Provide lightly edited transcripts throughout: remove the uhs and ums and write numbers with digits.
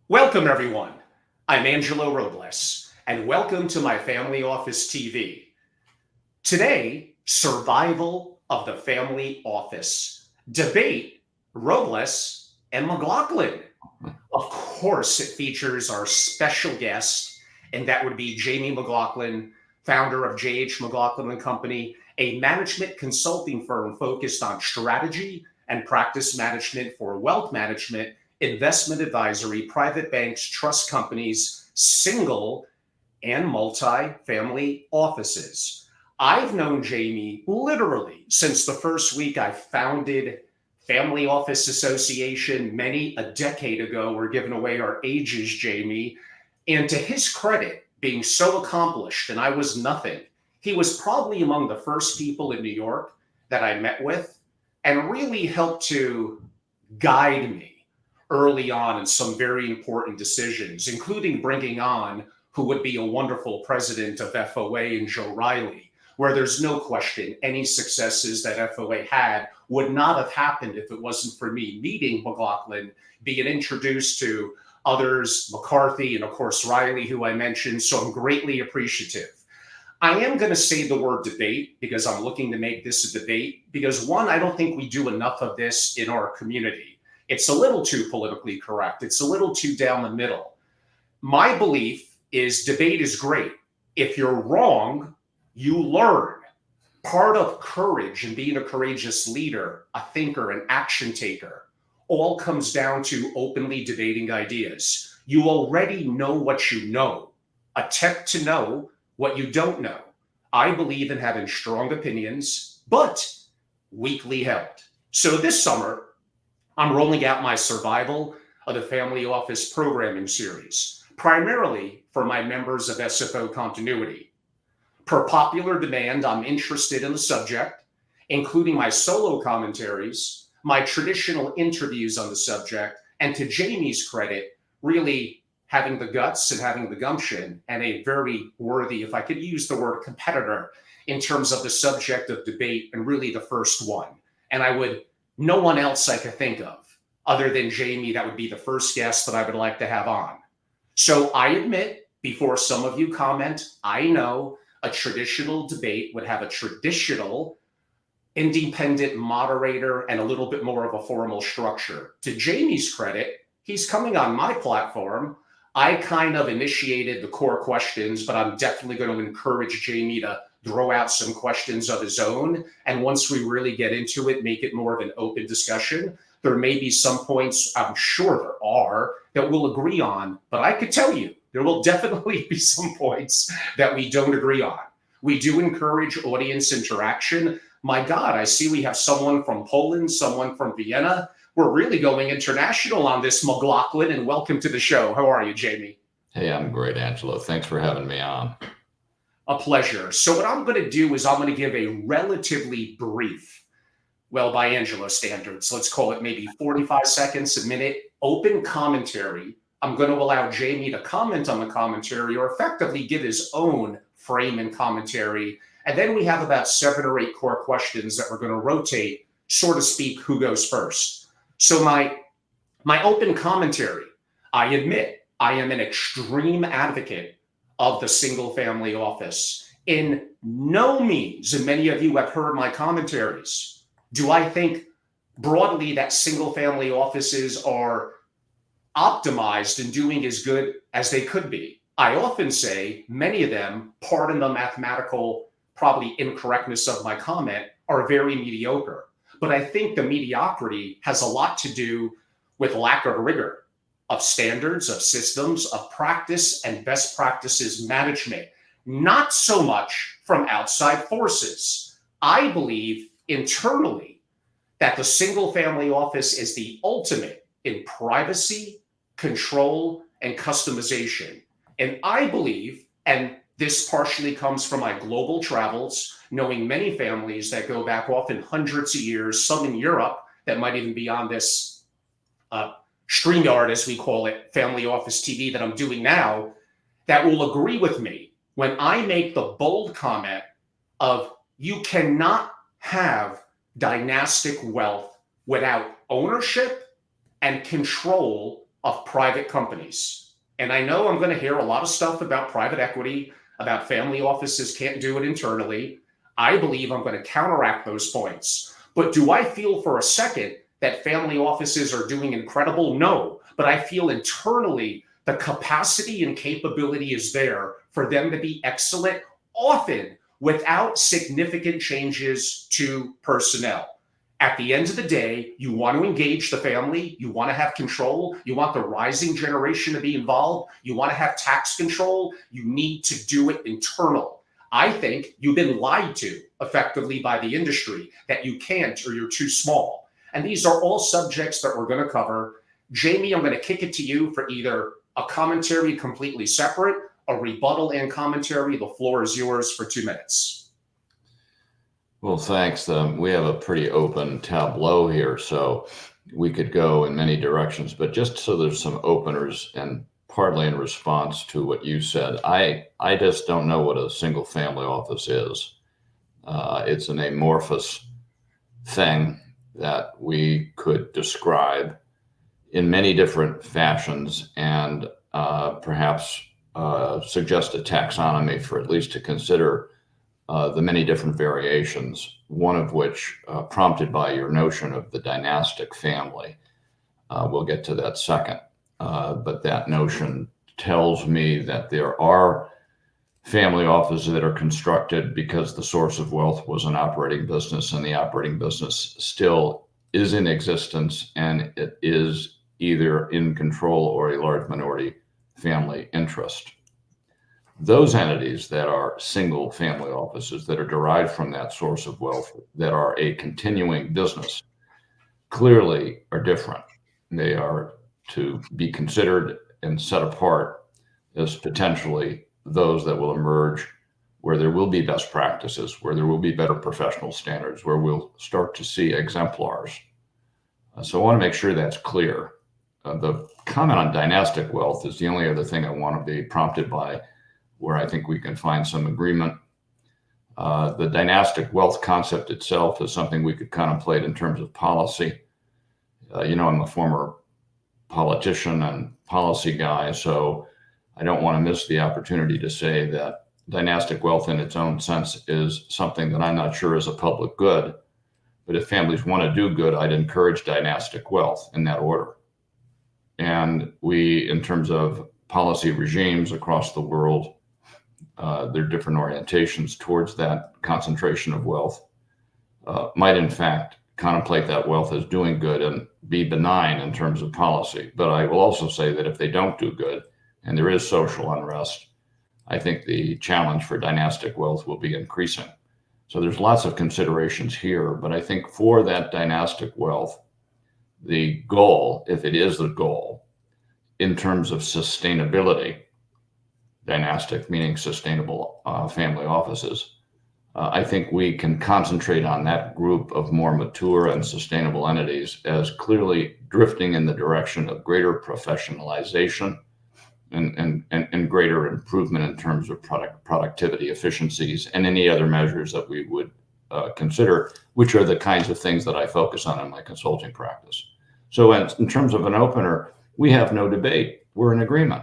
Welcome, everyone. I'm Angelo Robles, and welcome to my Family Office TV. Today, survival of the family office. Debate, Robles and McLaughlin. Of course, it features our special guest, and that would be Jamie McLaughlin, founder of J.H. McLaughlin and Company, a management consulting firm focused on strategy and practice management for wealth management, investment advisory, private banks, trust companies, single and multi-family offices. I've known Jamie literally since the first week I founded Family Office Association many a decade ago. We're giving away our ages, Jamie. And to his credit, being so accomplished, and I was nothing, he was probably among the first people in New York that I met with and really helped to guide me early on in some very important decisions, including bringing on who would be a wonderful president of FOA and Joe Riley, where there's no question any successes that FOA had would not have happened if it wasn't for me meeting McLaughlin, being introduced to others, McCarthy, and of course, Riley, who I mentioned. So I'm greatly appreciative. I am going to say the word debate because I'm looking to make this a debate because, one, I don't think we do enough of this in our community. It's a little too politically correct. It's a little too down the middle. My belief is debate is great. If you're wrong, you learn. Part of courage and being a courageous leader, a thinker, an action taker, all comes down to openly debating ideas. You already know what you know. Attempt to know what you don't know. I believe in having strong opinions, but weakly held. So this summer, I'm rolling out my Survival of the Family Office programming series, primarily for my members of SFO Continuity. Per popular demand, I'm interested in the subject, including my solo commentaries, my traditional interviews on the subject, and to Jamie's credit, really having the guts and having the gumption and a very worthy, if I could use the word competitor, in terms of the subject of debate and really the first one. And no one else I could think of other than Jamie that would be the first guest that I would like to have on. So I admit, before some of you comment, I know a traditional debate would have a traditional independent moderator and a little bit more of a formal structure. To Jamie's credit, he's coming on my platform. I kind of initiated the core questions, but I'm definitely going to encourage Jamie to throw out some questions of his own. And once we really get into it, make it more of an open discussion. There may be some points, I'm sure there are, that we'll agree on, but I could tell you, there will definitely be some points that we don't agree on. We do encourage audience interaction. My God, I see we have someone from Poland, someone from Vienna. We're really going international on this, McLaughlin, and welcome to the show. How are you, Jamie? Hey, I'm great, Angelo. Thanks for having me on. A pleasure. So what I'm going to do is I'm going to give a relatively brief, well, by Angelo standards, let's call it maybe 45 seconds, a minute, open commentary. I'm going to allow Jamie to comment on the commentary or effectively give his own frame and commentary. And then we have about 7 or 8 core questions that we're going to rotate, so to speak, who goes first. So my open commentary, I admit I am an extreme advocate of the single family office. In no means, and many of you have heard my commentaries, do I think broadly that single family offices are optimized and doing as good as they could be. I often say many of them, pardon the mathematical probably incorrectness of my comment, are very mediocre. But I think the mediocrity has a lot to do with lack of rigor, of standards, of systems, of practice and best practices management, not so much from outside forces. I believe internally that the single family office is the ultimate in privacy, control, and customization. And I believe, and this partially comes from my global travels, knowing many families that go back often hundreds of years, some in Europe that might even be on this StreamYard, as we call it, Family Office TV that I'm doing now, that will agree with me when I make the bold comment of you cannot have dynastic wealth without ownership and control of private companies. And I know I'm going to hear a lot of stuff about private equity, about family offices can't do it internally. I believe I'm going to counteract those points. But do I feel for a second that family offices are doing incredible? No. But I feel internally the capacity and capability is there for them to be excellent, often without significant changes to personnel. At the end of the day, you want to engage the family, you want to have control, you want the rising generation to be involved, you want to have tax control, you need to do it internal. I think you've been lied to effectively by the industry that you can't or you're too small. And these are all subjects that we're going to cover. Jamie, I'm going to kick it to you for either a commentary completely separate, a rebuttal and commentary. The floor is yours for 2 minutes. Well, thanks. We have a pretty open tableau here, so we could go in many directions, but just so there's some openers and partly in response to what you said, I just don't know what a single family office is. It's an amorphous thing that we could describe in many different fashions and perhaps suggest a taxonomy for at least to consider the many different variations, one of which prompted by your notion of the dynastic family. We'll get to that second. But that notion tells me that there are family offices that are constructed because the source of wealth was an operating business, and the operating business still is in existence, and it is either in control or a large minority family interest. Those entities that are single family offices that are derived from that source of wealth, that are a continuing business, clearly are different. They are to be considered and set apart as potentially those that will emerge where there will be best practices, where there will be better professional standards, where we'll start to see exemplars. So I want to make sure that's clear. The comment on dynastic wealth is the only other thing I want to be prompted by, where I think we can find some agreement. The dynastic wealth concept itself is something we could contemplate in terms of policy. I'm a former politician and policy guy, so I don't want to miss the opportunity to say that dynastic wealth in its own sense is something that I'm not sure is a public good. But if families want to do good, I'd encourage dynastic wealth in that order. And we, in terms of policy regimes across the world, there are different orientations towards that concentration of wealth, might in fact contemplate that wealth as doing good and be benign in terms of policy. But I will also say that if they don't do good and there is social unrest, I think the challenge for dynastic wealth will be increasing. So there's lots of considerations here, but I think for that dynastic wealth, the goal, if it is the goal, in terms of sustainability, dynastic meaning sustainable family offices, I think we can concentrate on that group of more mature and sustainable entities as clearly drifting in the direction of greater professionalization and greater improvement in terms of productivity, efficiencies, and any other measures that we would consider, which are the kinds of things that I focus on in my consulting practice. So in terms of an opener, we have no debate. We're in agreement.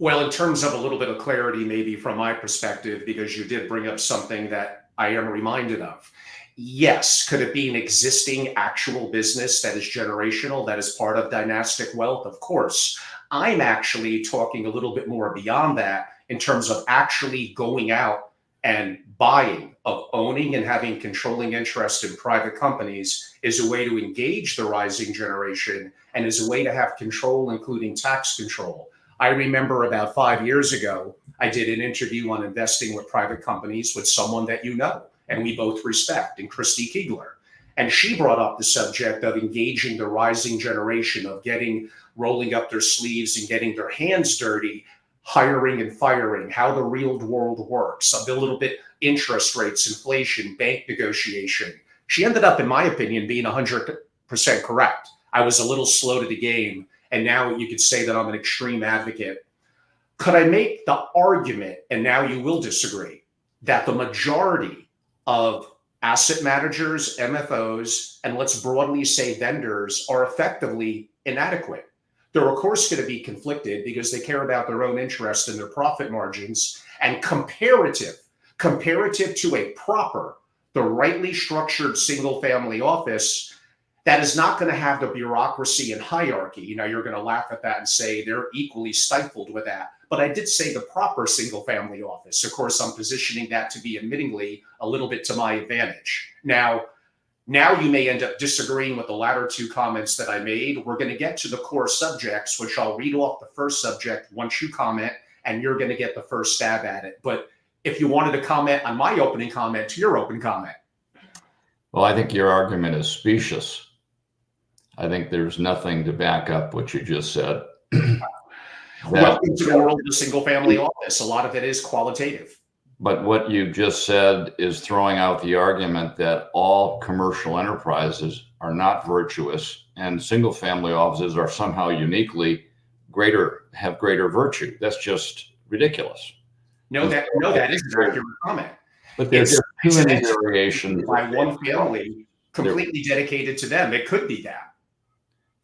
Well, in terms of a little bit of clarity, maybe from my perspective, because you did bring up something that I am reminded of. Yes, could it be an existing actual business that is generational, that is part of dynastic wealth? Of course. I'm actually talking a little bit more beyond that in terms of actually going out and buying, of owning and having controlling interest in private companies is a way to engage the rising generation and is a way to have control, including tax control. I remember about 5 years ago, I did an interview on investing with private companies with someone that you know, and we both respect, and Christy Kegler. And she brought up the subject of engaging the rising generation, of rolling up their sleeves and getting their hands dirty, hiring and firing, how the real world works, a little bit interest rates, inflation, bank negotiation. She ended up, in my opinion, being 100% correct. I was a little slow to the game. And now you could say that I'm an extreme advocate. Could I make the argument, and now you will disagree, that the majority of asset managers, MFOs, and let's broadly say vendors are effectively inadequate. They're of course going to be conflicted because they care about their own interest and their profit margins, and comparative to a proper, the rightly structured single family office that is not going to have the bureaucracy and hierarchy. You're going to laugh at that and say they're equally stifled with that. But I did say the proper single family office. Of course, I'm positioning that to be admittingly a little bit to my advantage. Now you may end up disagreeing with the latter two comments that I made. We're going to get to the core subjects, which I'll read off the first subject once you comment, and you're going to get the first stab at it. But if you wanted to comment on my opening comment to your open comment. Well, I think your argument is specious. I think there's nothing to back up what you just said. Welcome to the world of the single family office. A lot of it is qualitative. But what you just said is throwing out the argument that all commercial enterprises are not virtuous and single family offices are somehow uniquely have greater virtue. That's just ridiculous. No, that is an accurate comment. But there's too many variations. By one family completely dedicated to them. It could be that.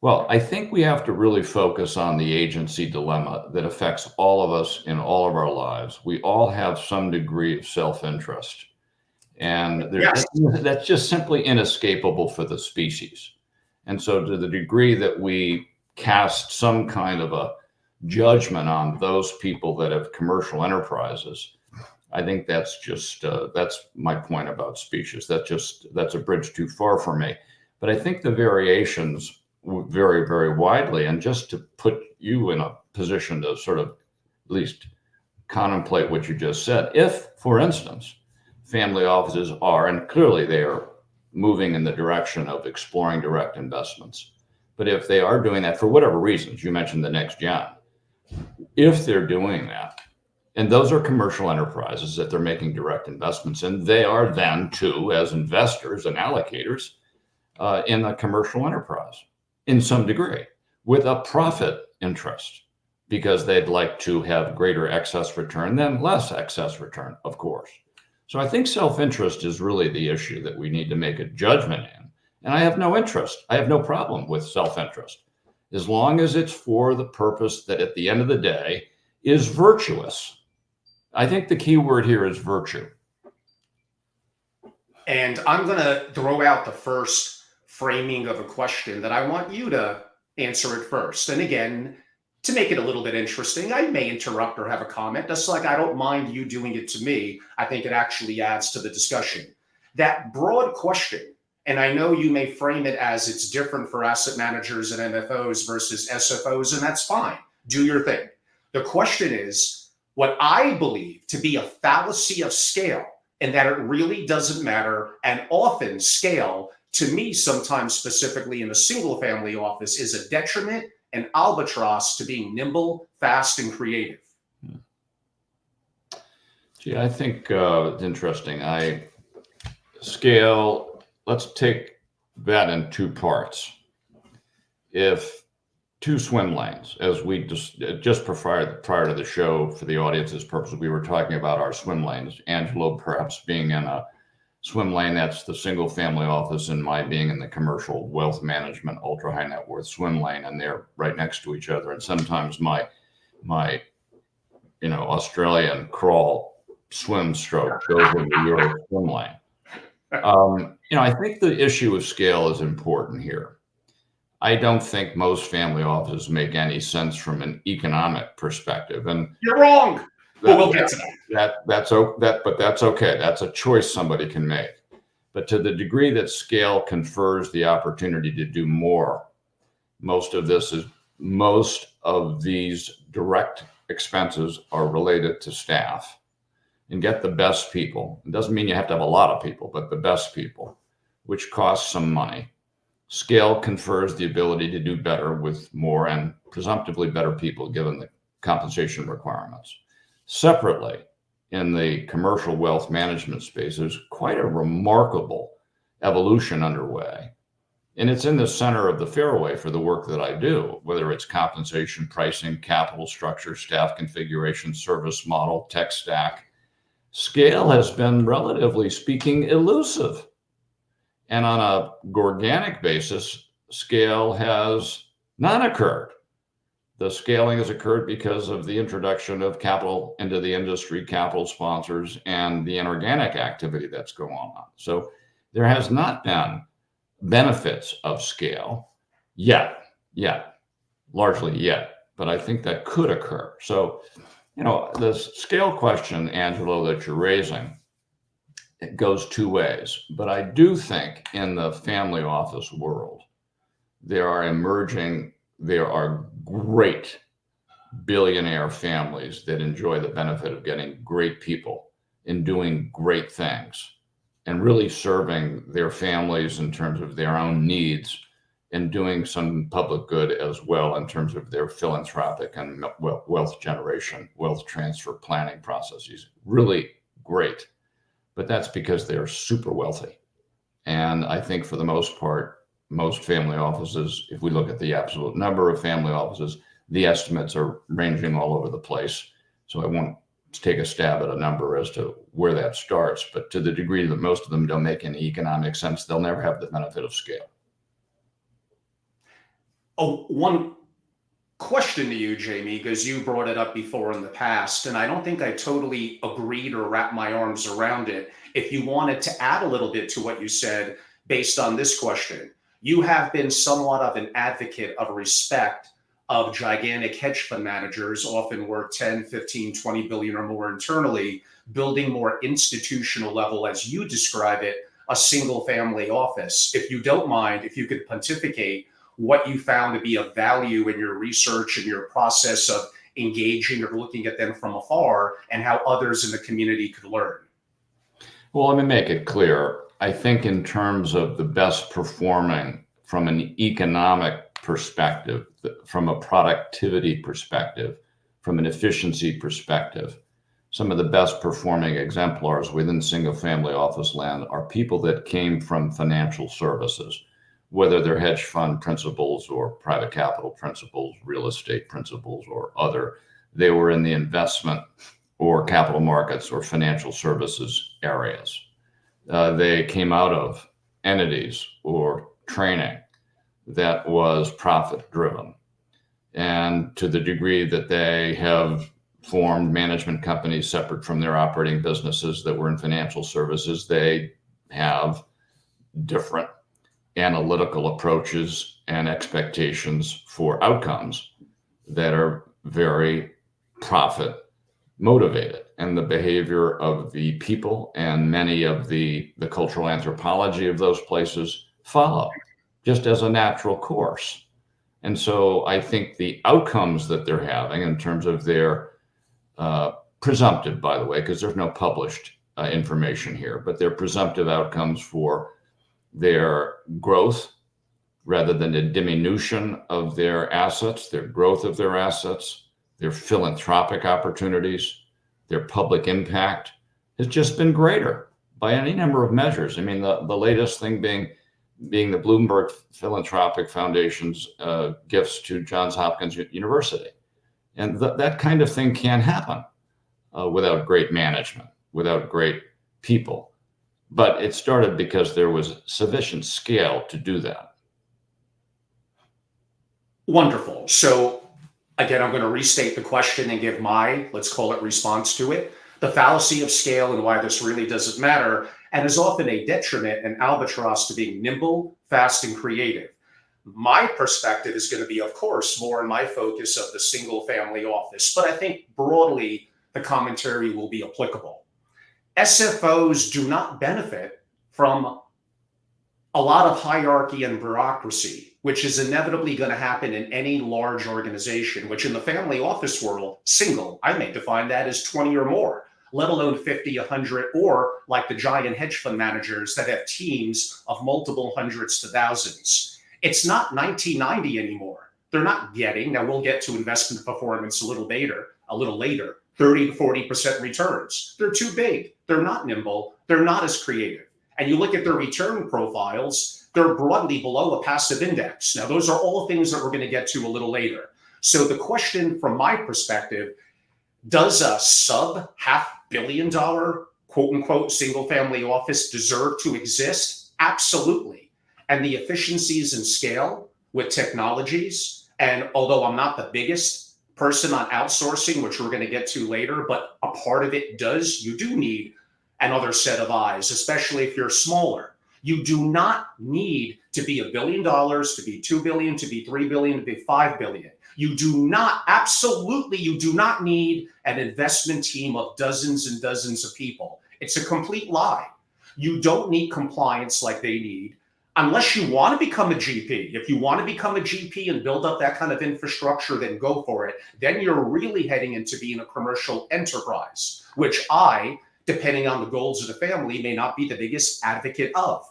Well, I think we have to really focus on the agency dilemma that affects all of us in all of our lives. We all have some degree of self-interest, and that's just simply inescapable for the species. And so to the degree that we cast some kind of a judgment on those people that have commercial enterprises, I think that's just, that's my point about species. That's a bridge too far for me. But I think the variations very, very widely. And just to put you in a position to sort of at least contemplate what you just said, if, for instance, family offices are, and clearly they are moving in the direction of exploring direct investments, but if they are doing that for whatever reasons, you mentioned the next gen, if they're doing that, and those are commercial enterprises that they're making direct investments in, they are then too, as investors and allocators in a commercial enterprise in some degree with a profit interest, because they'd like to have greater excess return than less excess return, of course. So I think self-interest is really the issue that we need to make a judgment in. And I have no interest. I have no problem with self-interest, as long as it's for the purpose that at the end of the day is virtuous. I think the key word here is virtue. And I'm going to throw out the first framing of a question that I want you to answer it first. And again, to make it a little bit interesting, I may interrupt or have a comment, just like I don't mind you doing it to me. I think it actually adds to the discussion. That broad question, and I know you may frame it as it's different for asset managers and MFOs versus SFOs, and that's fine. Do your thing. The question is what I believe to be a fallacy of scale, and that it really doesn't matter. And often scale, to me, sometimes specifically in a single family office, is a detriment and albatross to being nimble, fast, and creative. Gee, I think it's interesting. Scale, let's take that in two parts. If two swim lanes, as we just prior to the show, for the audience's purposes, we were talking about our swim lanes. Angelo perhaps being in a swim lane, that's the single family office, and my being in the commercial wealth management, ultra high net worth swim lane, and they're right next to each other. And sometimes my Australian crawl swim stroke goes into your swim lane. I think the issue of scale is important here. I don't think most family offices make any sense from an economic perspective. And you're wrong. But we'll get to that. But that's okay. That's a choice somebody can make. But to the degree that scale confers the opportunity to do more, most of these direct expenses are related to staff, and get the best people. It doesn't mean you have to have a lot of people, but the best people, which costs some money. Scale confers the ability to do better with more and presumptively better people, given the compensation requirements. Separately, in the commercial wealth management space, there's quite a remarkable evolution underway. And it's in the center of the fairway for the work that I do, whether it's compensation, pricing, capital structure, staff configuration, service model, tech stack. Scale has been, relatively speaking, elusive And on a organic basis, scale has not occurred. The scaling has occurred because of the introduction of capital into the industry, capital sponsors, and the inorganic activity that's going on. So there has not been benefits of scale yet, largely yet, but I think that could occur. So, the scale question, Angelo, that you're raising, it goes two ways. But I do think in the family office world, there are great billionaire families that enjoy the benefit of getting great people and doing great things and really serving their families in terms of their own needs and doing some public good as well in terms of their philanthropic and wealth generation, wealth transfer planning processes. Really great. But that's because they're super wealthy. And I think for the most part, most family offices, if we look at the absolute number of family offices, the estimates are ranging all over the place. So I won't take a stab at a number as to where that starts, but to the degree that most of them don't make any economic sense, they'll never have the benefit of scale. Oh, one question to you, Jamie, because you brought it up before in the past, and I don't think I totally agreed or wrapped my arms around it. If you wanted to add a little bit to what you said based on this question, you have been somewhat of an advocate of respect of gigantic hedge fund managers, often worth 10, 15, 20 billion or more internally, building more institutional level, as you describe it, a single family office. If you don't mind, if you could pontificate what you found to be of value in your research and your process of engaging or looking at them from afar, and how others in the community could learn. Well, let me make it clear. I think in terms of the best performing from an economic perspective, from a productivity perspective, from an efficiency perspective, some of the best performing exemplars within single family office land are people that came from financial services, whether they're hedge fund principals or private capital principals, real estate principals, or other. They were in the investment or capital markets or financial services areas. They came out of entities or training that was profit driven. And to the degree that they have formed management companies separate from their operating businesses that were in financial services, they have different analytical approaches and expectations for outcomes that are very profit motivated. And the behavior of the people and many of the cultural anthropology of those places follow just as a natural course. And so I think the outcomes that they're having in terms of their presumptive, by the way, because there's no published information here, but their presumptive outcomes for their growth rather than a diminution of their assets, their growth of their assets, their philanthropic opportunities, their public impact has just been greater by any number of measures. I mean, the latest thing being the Bloomberg Philanthropic Foundation's gifts to Johns Hopkins University. And that kind of thing can't happen without great management, without great people. But it started because there was sufficient scale to do that. Wonderful. So again, I'm going to restate the question and give my, let's call it, response to it. The fallacy of scale and why this really doesn't matter, and is often a detriment and albatross to being nimble, fast, and creative. My perspective is going to be, of course, more in my focus of the single family office, but I think broadly the commentary will be applicable. SFOs do not benefit from a lot of hierarchy and bureaucracy, which is inevitably going to happen in any large organization, which in the family office world, single, I may define that as 20 or more, let alone 50, 100, or like the giant hedge fund managers that have teams of multiple hundreds to thousands. It's not 1990 anymore. They're not getting, now we'll get to investment performance a little later, 30 to 40% returns. They're too big. They're not nimble. They're not as creative. And you look at their return profiles, they're broadly below a passive index. Now, those are all things that we're going to get to a little later. So the question from my perspective, does a sub $500 million, quote unquote, single family office deserve to exist? Absolutely. And the efficiencies and scale with technologies. And although I'm not the biggest person on outsourcing, which we're going to get to later, but a part of it you do need another set of eyes, especially if you're smaller. You do not need to be $1 billion, to be 2 billion, to be 3 billion, to be 5 billion. You do not, absolutely, you do not need an investment team of dozens and dozens of people. It's a complete lie. You don't need compliance like they need unless you want to become a GP. If you want to become a GP and build up that kind of infrastructure, then go for it. Then you're really heading into being a commercial enterprise, which I, depending on the goals of the family, may not be the biggest advocate of.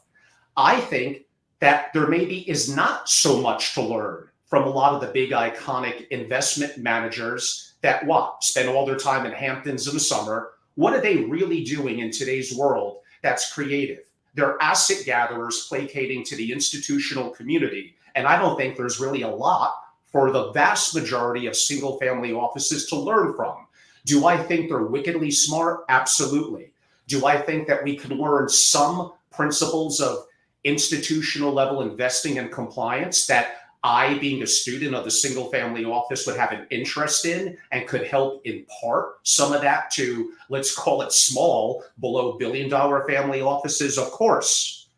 I think that there maybe is not so much to learn from a lot of the big iconic investment managers that spend all their time in Hamptons in the summer. What are they really doing in today's world that's creative? They're asset gatherers placating to the institutional community. And I don't think there's really a lot for the vast majority of single family offices to learn from. Do I think they're wickedly smart? Absolutely. Do I think that we can learn some principles of institutional level investing and compliance that I, being a student of the single family office, would have an interest in and could help impart some of that to, let's call it small, below $1 billion family offices? Of course.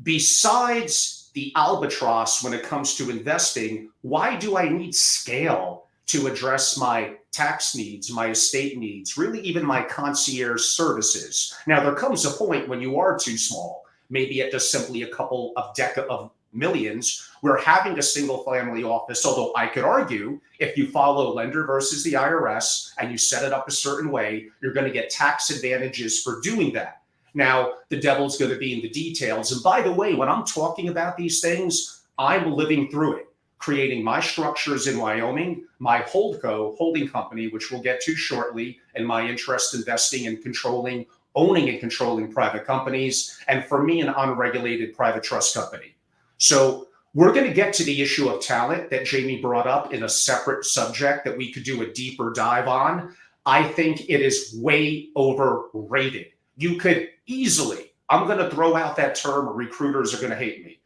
Besides the albatross when it comes to investing, why do I need scale to address my tax needs, my estate needs, really even my concierge services? Now, there comes a point when you are too small, maybe at just simply a couple of millions, where having a single family office, although I could argue if you follow lender versus the IRS and you set it up a certain way, you're going to get tax advantages for doing that. Now, the devil's going to be in the details. And by the way, when I'm talking about these things, I'm living through it, creating my structures in Wyoming, my holding company, which we'll get to shortly, and my interest investing in owning and controlling private companies, and for me, an unregulated private trust company. So we're going to get to the issue of talent that Jamie brought up in a separate subject that we could do a deeper dive on. I think it is way overrated. You could easily, I'm going to throw out that term, recruiters are going to hate me,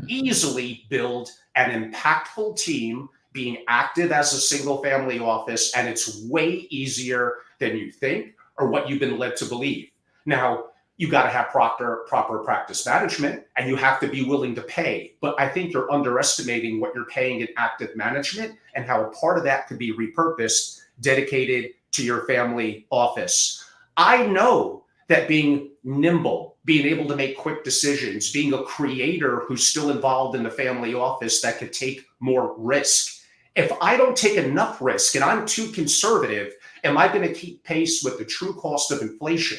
easily build an impactful team being active as a single family office, and it's way easier than you think or what you've been led to believe. Now, you got to have proper practice management, and you have to be willing to pay. But I think you're underestimating what you're paying in active management and how a part of that could be repurposed, dedicated to your family office. I know that being nimble, being able to make quick decisions, being a creator who's still involved in the family office that could take more risk. If I don't take enough risk and I'm too conservative, am I going to keep pace with the true cost of inflation?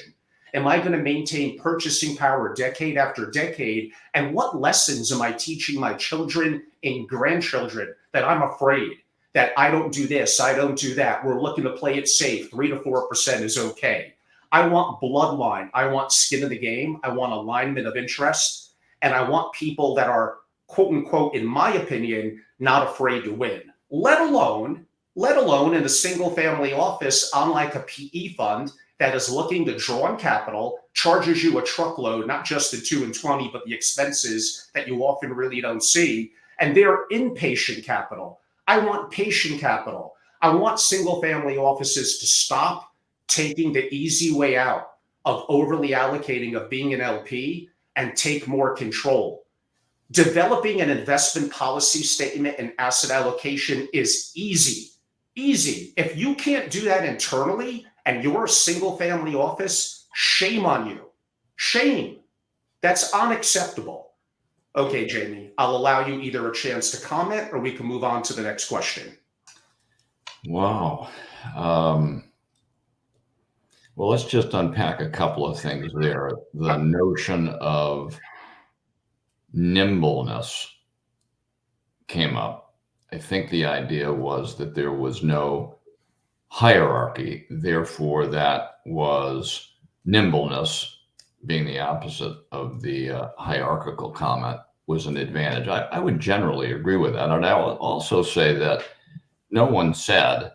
Am I going to maintain purchasing power decade after decade? And what lessons am I teaching my children and grandchildren that I'm afraid that I don't do this, I don't do that? We're looking to play it safe. 3 to 4% is okay. I want bloodline. I want skin in the game. I want alignment of interest. And I want people that are, quote unquote, in my opinion, not afraid to win, let alone in a single family office, unlike a PE fund that is looking to draw on capital, charges you a truckload, not just the 2 and 20, but the expenses that you often really don't see. And they're inpatient capital. I want patient capital. I want single family offices to stop taking the easy way out of overly allocating, of being an LP, and take more control. Developing an investment policy statement and asset allocation is easy. If you can't do that internally and you're a single family office, shame on you. Shame. That's unacceptable. Okay, Jamie, I'll allow you either a chance to comment or we can move on to the next question. Wow. Well, let's just unpack a couple of things there. The notion of nimbleness came up. I think the idea was that there was no hierarchy, therefore that was nimbleness, being the opposite of the hierarchical comment, was an advantage. I would generally agree with that. And I will also say that no one said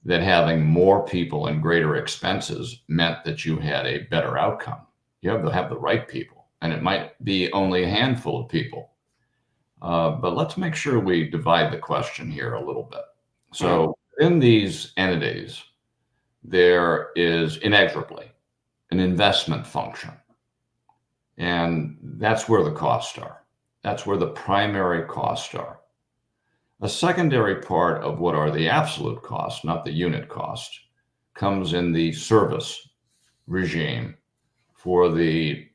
that having more people and greater expenses meant that you had a better outcome. You have to have the right people and it might be only a handful of people. But let's make sure we divide the question here a little bit. So in these entities, there is inexorably an investment function. And that's where the costs are. That's where the primary costs are. A secondary part of what are the absolute costs, not the unit cost, comes in the service regime for the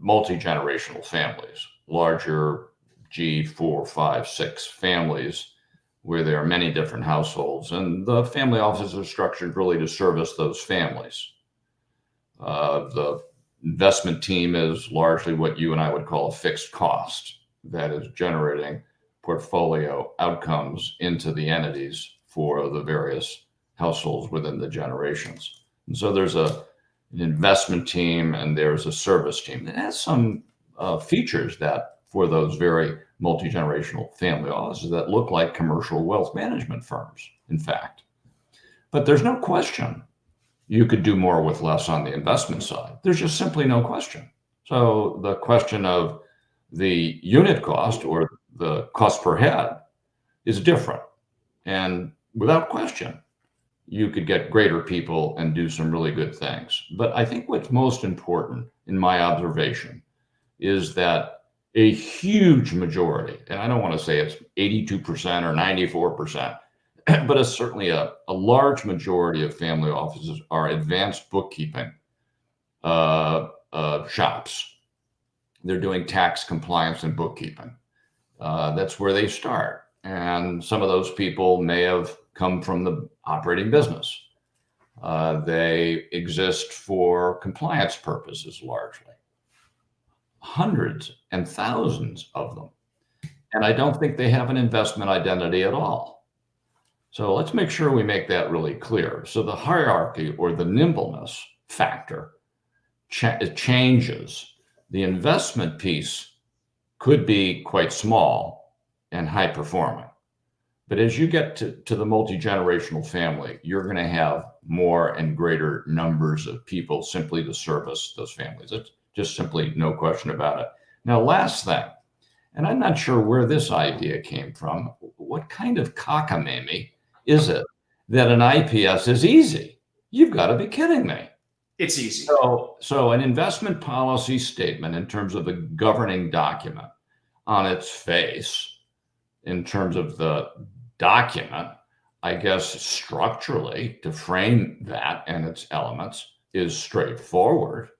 multi-generational families, larger G4, 5, 6 families, where there are many different households, and the family offices are structured really to service those families. The investment team is largely what you and I would call a fixed cost that is generating portfolio outcomes into the entities for the various households within the generations. And so there's an investment team and there's a service team. It has some features that for those very multi-generational family offices that look like commercial wealth management firms, in fact. But there's no question you could do more with less on the investment side. There's just simply no question. So the question of the unit cost or the cost per head is different. And without question, you could get greater people and do some really good things. But I think what's most important in my observation is that a huge majority, and I don't want to say it's 82% or 94%, but it's certainly a large majority of family offices are advanced bookkeeping shops. They're doing tax compliance and bookkeeping. That's where they start. And some of those people may have come from the operating business. They exist for compliance purposes largely. Hundreds and thousands of them. And I don't think they have an investment identity at all. So let's make sure we make that really clear. So the hierarchy or the nimbleness factor changes. The investment piece could be quite small and high performing. But as you get to the multi-generational family, you're going to have more and greater numbers of people simply to service those families. It's just simply no question about it. Now, last thing, and I'm not sure where this idea came from. What kind of cockamamie is it that an IPS is easy? You've got to be kidding me. It's easy. So an investment policy statement in terms of the governing document on its face, in terms of the document, I guess structurally to frame that and its elements is straightforward.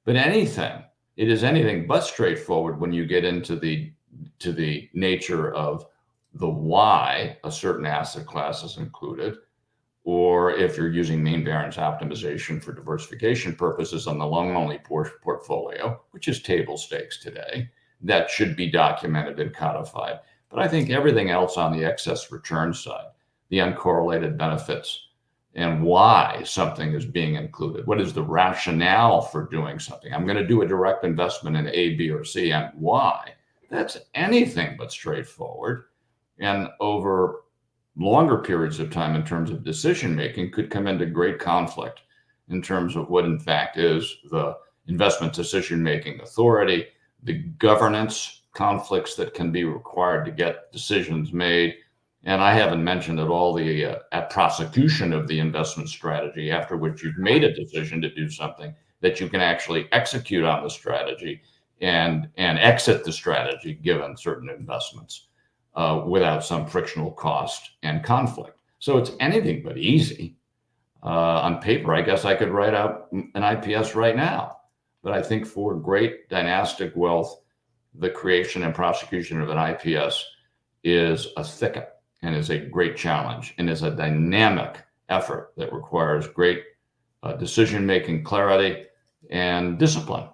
But it is anything but straightforward when you get into the nature of the why a certain asset class is included, or if you're using mean variance optimization for diversification purposes on the long-only portfolio, which is table stakes today, that should be documented and codified. But I think everything else on the excess return side, the uncorrelated benefits, and why something is being included. What is the rationale for doing something? I'm going to do a direct investment in A, B, or C, and why? That's anything but straightforward. And over longer periods of time in terms of decision-making could come into great conflict in terms of what in fact is the investment decision-making authority, the governance conflicts that can be required to get decisions made. And I haven't mentioned at all the prosecution of the investment strategy after which you've made a decision to do something, that you can actually execute on the strategy and exit the strategy given certain investments without some frictional cost and conflict. So it's anything but easy. On paper, I guess I could write out an IPS right now. But I think for great dynastic wealth, the creation and prosecution of an IPS is a thicket and is a great challenge and is a dynamic effort that requires great decision-making clarity and discipline.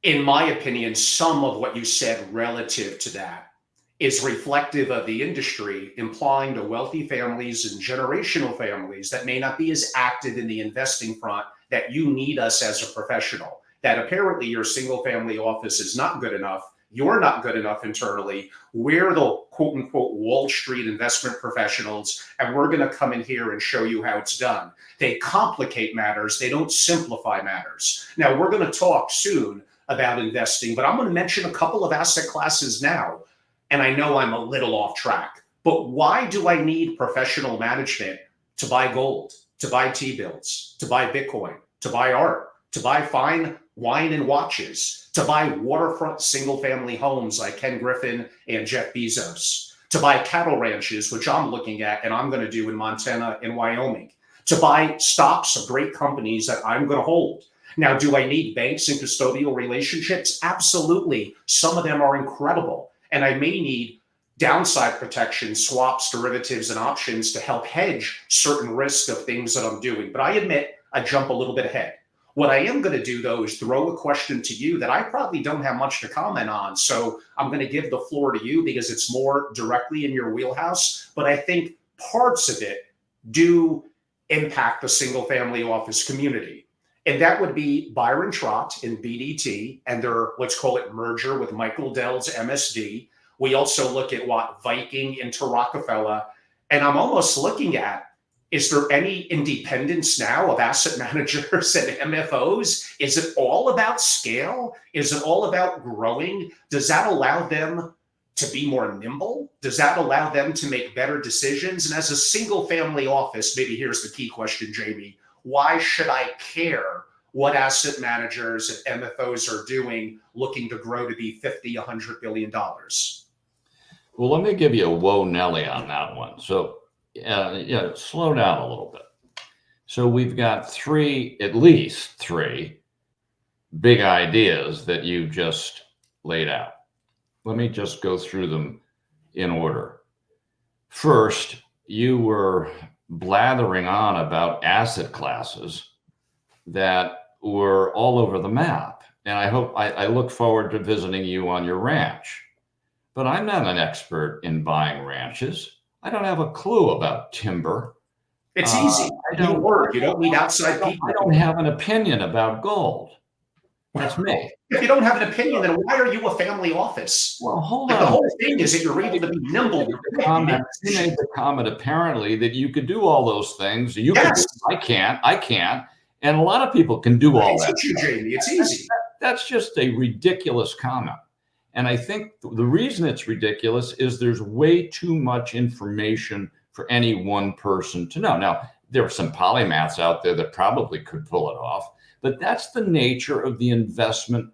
In my opinion, some of what you said relative to that is reflective of the industry, implying to wealthy families and generational families that may not be as active in the investing front that you need us as a professional, that apparently your single family office is not good enough. You're not good enough internally. We're the quote unquote Wall Street investment professionals, and we're going to come in here and show you how it's done. They complicate matters. They don't simplify matters. Now, we're going to talk soon about investing, but I'm going to mention a couple of asset classes now. And I know I'm a little off track, but why do I need professional management to buy gold, to buy T-bills, to buy Bitcoin, to buy art, to buy fine wine and watches, to buy waterfront single-family homes like Ken Griffin and Jeff Bezos, to buy cattle ranches, which I'm looking at and I'm going to do in Montana and Wyoming, to buy stocks of great companies that I'm going to hold? Now, do I need banks and custodial relationships? Absolutely. Some of them are incredible. And I may need downside protection, swaps, derivatives, and options to help hedge certain risks of things that I'm doing. But I admit I jump a little bit ahead. What I am going to do, though, is throw a question to you that I probably don't have much to comment on. So I'm going to give the floor to you because it's more directly in your wheelhouse. But I think parts of it do impact the single family office community. And that would be Byron Trott in BDT and their, let's call it, merger with Michael Dell's MSD. We also look at what Viking into Rockefeller. And I'm almost looking at, is there any independence now of asset managers and MFOs? Is it all about scale? Is it all about growing? Does that allow them to be more nimble? Does that allow them to make better decisions? And as a single family office, maybe here's the key question, Jamie, why should I care what asset managers and MFOs are doing looking to grow to be 50, $100 billion? Well, let me give you a whoa Nelly on that one. So, slow down a little bit. So we've got at least three big ideas that you just laid out. Let me just go through them in order. First, you were blathering on about asset classes that were all over the map. And I look forward to visiting you on your ranch. But I'm not an expert in buying ranches. I don't have a clue about timber. It's easy. You don't need outside people. I don't have an opinion about gold. That's me. If you don't have an opinion, then why are you a family office? Well, hold on. The whole thing is that you're able to be nimble. You made the comment apparently that you could do all those things. I can't. And a lot of people can do all that. It's you, Jamie. It's easy. That's just a ridiculous comment. And I think the reason it's ridiculous is there's way too much information for any one person to know. Now, there are some polymaths out there that probably could pull it off, but that's the nature of the investment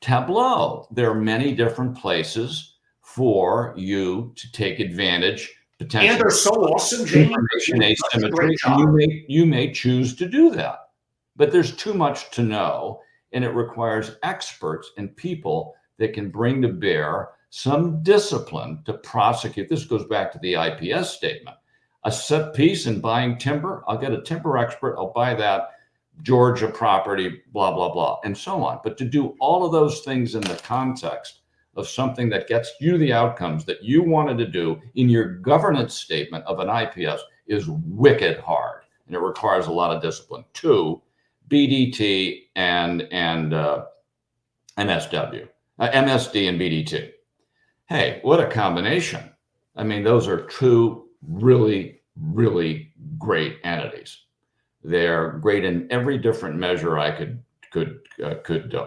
tableau. There are many different places for you to take advantage, potentially. And they're so awesome, Jamie. Information asymmetry, and you may choose to do that. But there's too much to know, and it requires experts and people that can bring to bear some discipline to prosecute. This goes back to the IPS statement. A set piece in buying timber, I'll get a timber expert, I'll buy that Georgia property, blah, blah, blah, and so on. But to do all of those things in the context of something that gets you the outcomes that you wanted to do in your governance statement of an IPS is wicked hard, and it requires a lot of discipline. Two, BDT and MSD and BDT. Hey, what a combination. I mean, those are two really, really great entities. They're great in every different measure I could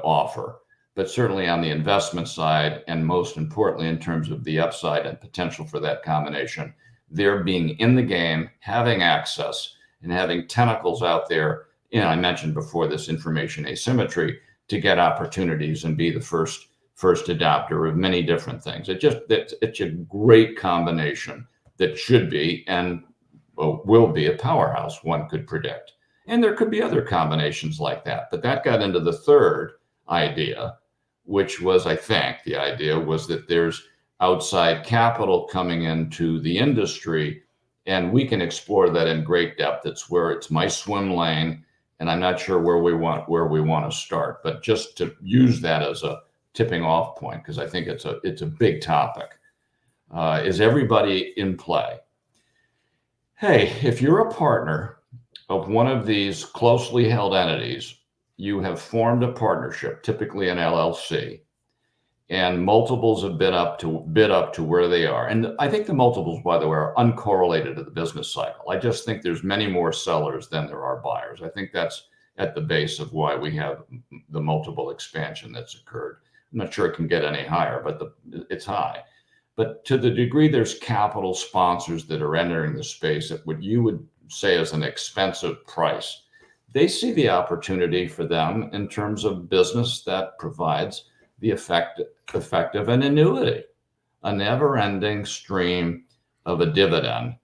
offer, but certainly on the investment side, and most importantly, in terms of the upside and potential for that combination, they're being in the game, having access, and having tentacles out there. I mentioned before this information asymmetry to get opportunities and be the first adopter of many different things. It's a great combination that should be and will be a powerhouse, one could predict. And there could be other combinations like that. But that got into the third idea, which was, I think, the idea was that there's outside capital coming into the industry, and we can explore that in great depth. It's my swim lane, and I'm not sure where we want to start, but just to use that as a tipping off point, because I think it's a big topic. Is everybody in play? Hey, if you're a partner of one of these closely held entities, you have formed a partnership, typically an LLC, and multiples have bid up to where they are. And I think the multiples, by the way, are uncorrelated to the business cycle. I just think there's many more sellers than there are buyers. I think that's at the base of why we have the multiple expansion that's occurred. I'm not sure it can get any higher, but it's high. But to the degree there's capital sponsors that are entering the space at what you would say is an expensive price, they see the opportunity for them in terms of business that provides the effect of an annuity, a never-ending stream of a dividend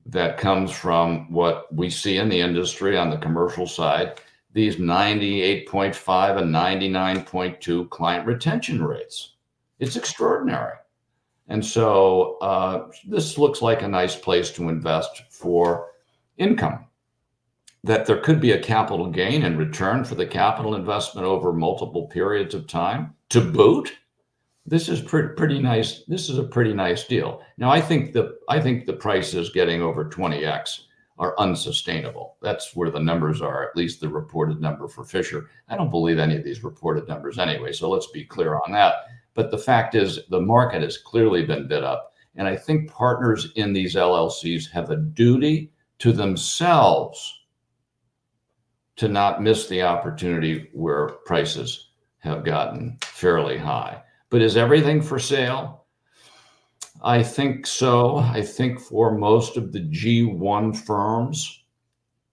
that comes from what we see in the industry on the commercial side, these 98.5 and 99.2 client retention rates. It's extraordinary. And so this looks like a nice place to invest for income. That there could be a capital gain in return for the capital investment over multiple periods of time to boot. This is pretty nice. This is a pretty nice deal. Now, I think the prices getting over 20x are unsustainable. That's where the numbers are, at least the reported number for Fisher. I don't believe any of these reported numbers anyway, so let's be clear on that. But the fact is the market has clearly been bid up. And I think partners in these LLCs have a duty to themselves to not miss the opportunity where prices have gotten fairly high. But is everything for sale? I think so. I think for most of the G1 firms,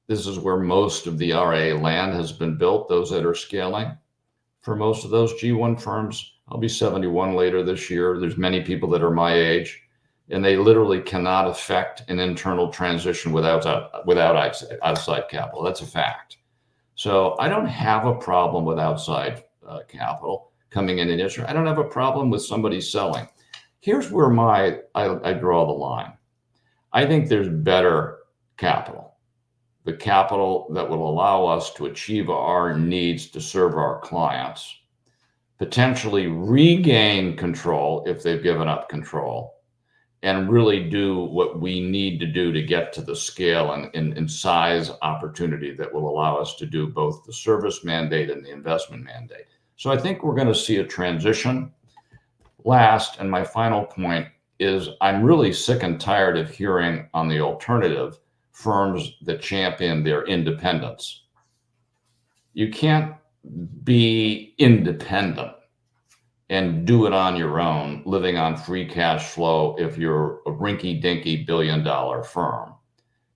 this is where most of the RA land has been built, those that are scaling. For most of those G1 firms, I'll be 71 later this year. There's many people that are my age, and they literally cannot affect an internal transition without outside capital. That's a fact. So I don't have a problem with outside capital coming in initially. I don't have a problem with somebody selling. Here's where I draw the line. I think there's better capital, the capital that will allow us to achieve our needs to serve our clients, potentially regain control if they've given up control, and really do what we need to do to get to the scale and size opportunity that will allow us to do both the service mandate and the investment mandate. So I think we're going to see a transition. Last, and my final point is I'm really sick and tired of hearing on the alternative firms that champion their independence. You can't be independent and do it on your own, living on free cash flow if you're a rinky-dinky billion-dollar firm.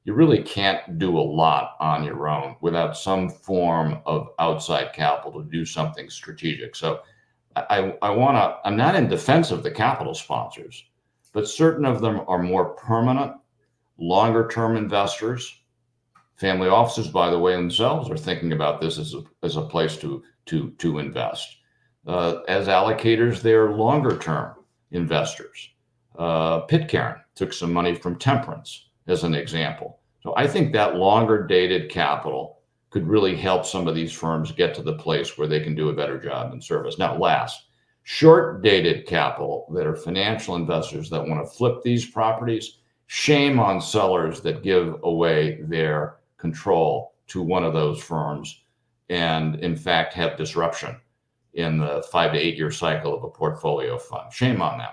You really can't do a lot on your own without some form of outside capital to do something strategic. So I'm not in defense of the capital sponsors, but certain of them are more permanent, longer-term investors. Family offices, by the way, themselves are thinking about this as a place to invest. As allocators, they're longer-term investors. Pitcairn took some money from Temperance as an example. So I think that longer-dated capital could really help some of these firms get to the place where they can do a better job in service. Now, last, short-dated capital that are financial investors that want to flip these properties, shame on sellers that give away their control to one of those firms and, in fact, have disruption in the 5 to 8 year cycle of a portfolio fund. Shame on them.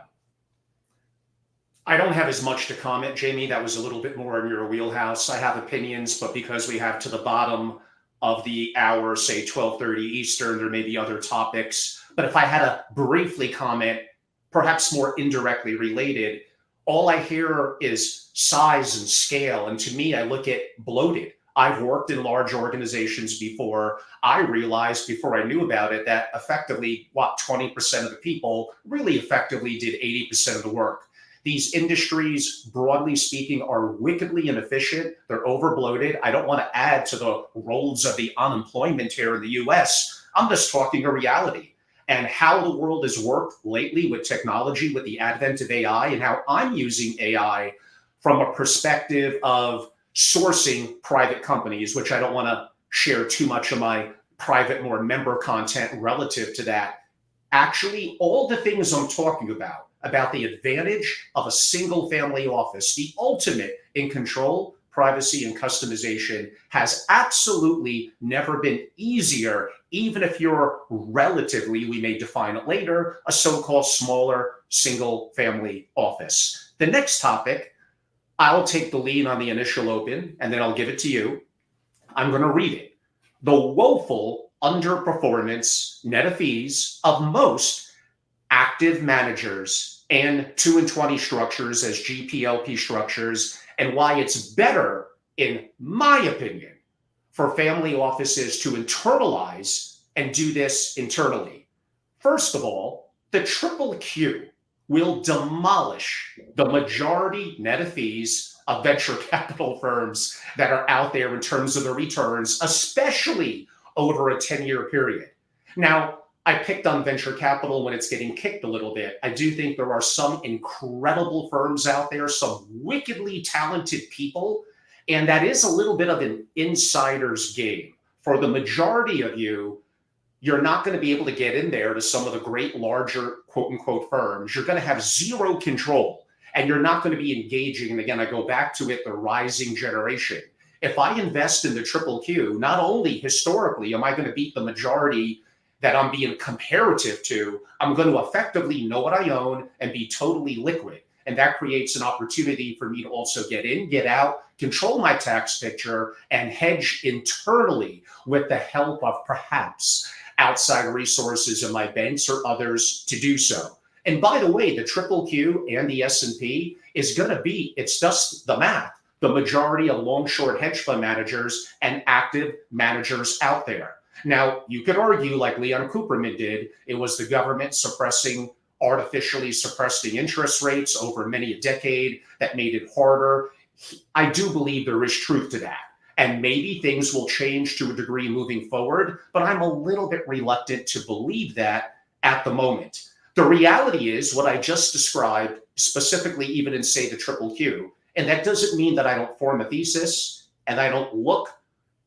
I don't have as much to comment, Jamie. That was a little bit more in your wheelhouse. I have opinions, but because we have to the bottom of the hour, say 12:30 Eastern, there may be other topics. But if I had to briefly comment, perhaps more indirectly related, all I hear is size and scale. And to me, I look at bloated. I've worked in large organizations before. I realized before I knew about it that effectively, 20% of the people really effectively did 80% of the work. These industries, broadly speaking, are wickedly inefficient. They're overbloated. I don't want to add to the rolls of the unemployment here in the US. I'm just talking a reality and how the world has worked lately with technology, with the advent of AI, and how I'm using AI from a perspective of sourcing private companies, which I don't want to share too much of my private, more member content relative to that. Actually, all the things I'm talking about the advantage of a single family office, the ultimate in control, privacy, and customization, has absolutely never been easier, even if you're relatively, we may define it later, a so-called smaller single family office. The next topic, I'll take the lead on the initial open, and then I'll give it to you. I'm going to read it. the woeful underperformance net of fees of most active managers and 2 and 20 structures as GPLP structures, and why it's better, in my opinion, for family offices to internalize and do this internally. First of all, the triple Q will demolish the majority net of fees of venture capital firms that are out there in terms of the returns, especially over a 10-year period. Now, I picked on venture capital when it's getting kicked a little bit. I do think there are some incredible firms out there, some wickedly talented people, and that is a little bit of an insider's game. For the majority of you, you're not going to be able to get in there to some of the great larger quote unquote firms. You're going to have zero control, and you're not going to be engaging. And again, I go back to it, the rising generation. If I invest in the triple Q, not only historically am I going to beat the majority that I'm being comparative to, I'm going to effectively know what I own and be totally liquid. And that creates an opportunity for me to also get in, get out, control my tax picture, and hedge internally with the help of perhaps outside resources in my banks or others to do so. And by the way, the triple Q and the S&P is going to be, it's just the math, the majority of long short hedge fund managers and active managers out there. Now, you could argue, like Leon Cooperman did, it was the government artificially suppressing interest rates over many a decade that made it harder. I do believe there is truth to that. And maybe things will change to a degree moving forward, but I'm a little bit reluctant to believe that at the moment. The reality is what I just described, specifically even in, say, the triple Q, and that doesn't mean that I don't form a thesis and I don't look,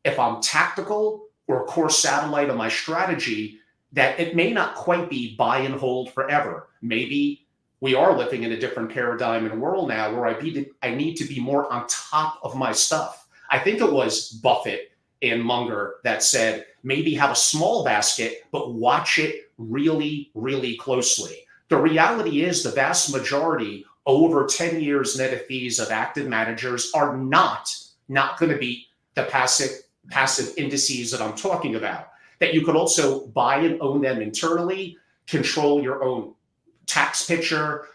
if I'm tactical or core satellite of my strategy, that it may not quite be buy and hold forever. Maybe we are living in a different paradigm and world now where I need to be more on top of my stuff. I think it was Buffett and Munger that said, maybe have a small basket, but watch it really, really closely. The reality is the vast majority over 10 years net of fees of active managers are not going to be the passive indices that I'm talking about, that you could also buy and own them internally, control your own tax picture,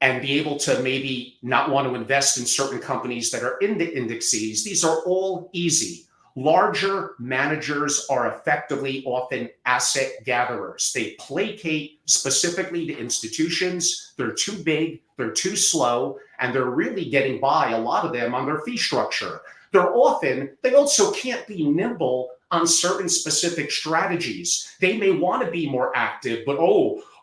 and be able to maybe not want to invest in certain companies that are in the indexes. These are all easy. Larger managers are effectively often asset gatherers. They placate specifically to institutions. They're too big, they're too slow, and they're really getting by, a lot of them, on their fee structure. They also can't be nimble on certain specific strategies. They may want to be more active, but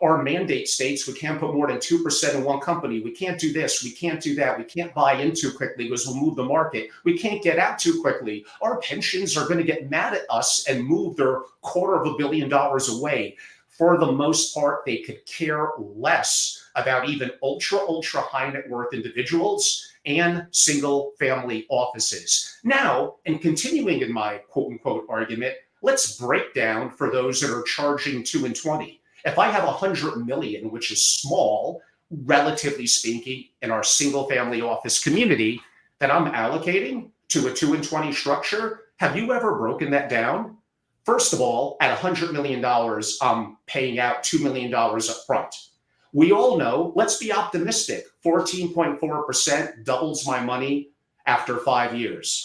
our mandate states we can't put more than 2% in one company. We can't do this. We can't do that. We can't buy in too quickly because we'll move the market. We can't get out too quickly. Our pensions are going to get mad at us and move their $250 million away. For the most part, they could care less about even ultra high net worth individuals and single family offices. Now, and continuing in my quote unquote argument, let's break down for those that are charging 2 and 20. If I have 100 million, which is small, relatively speaking, in our single family office community that I'm allocating to a 2 and 20 structure, have you ever broken that down? First of all, at $100 million, I'm paying out $2 million up front. We all know, let's be optimistic, 14.4% doubles my money after 5 years.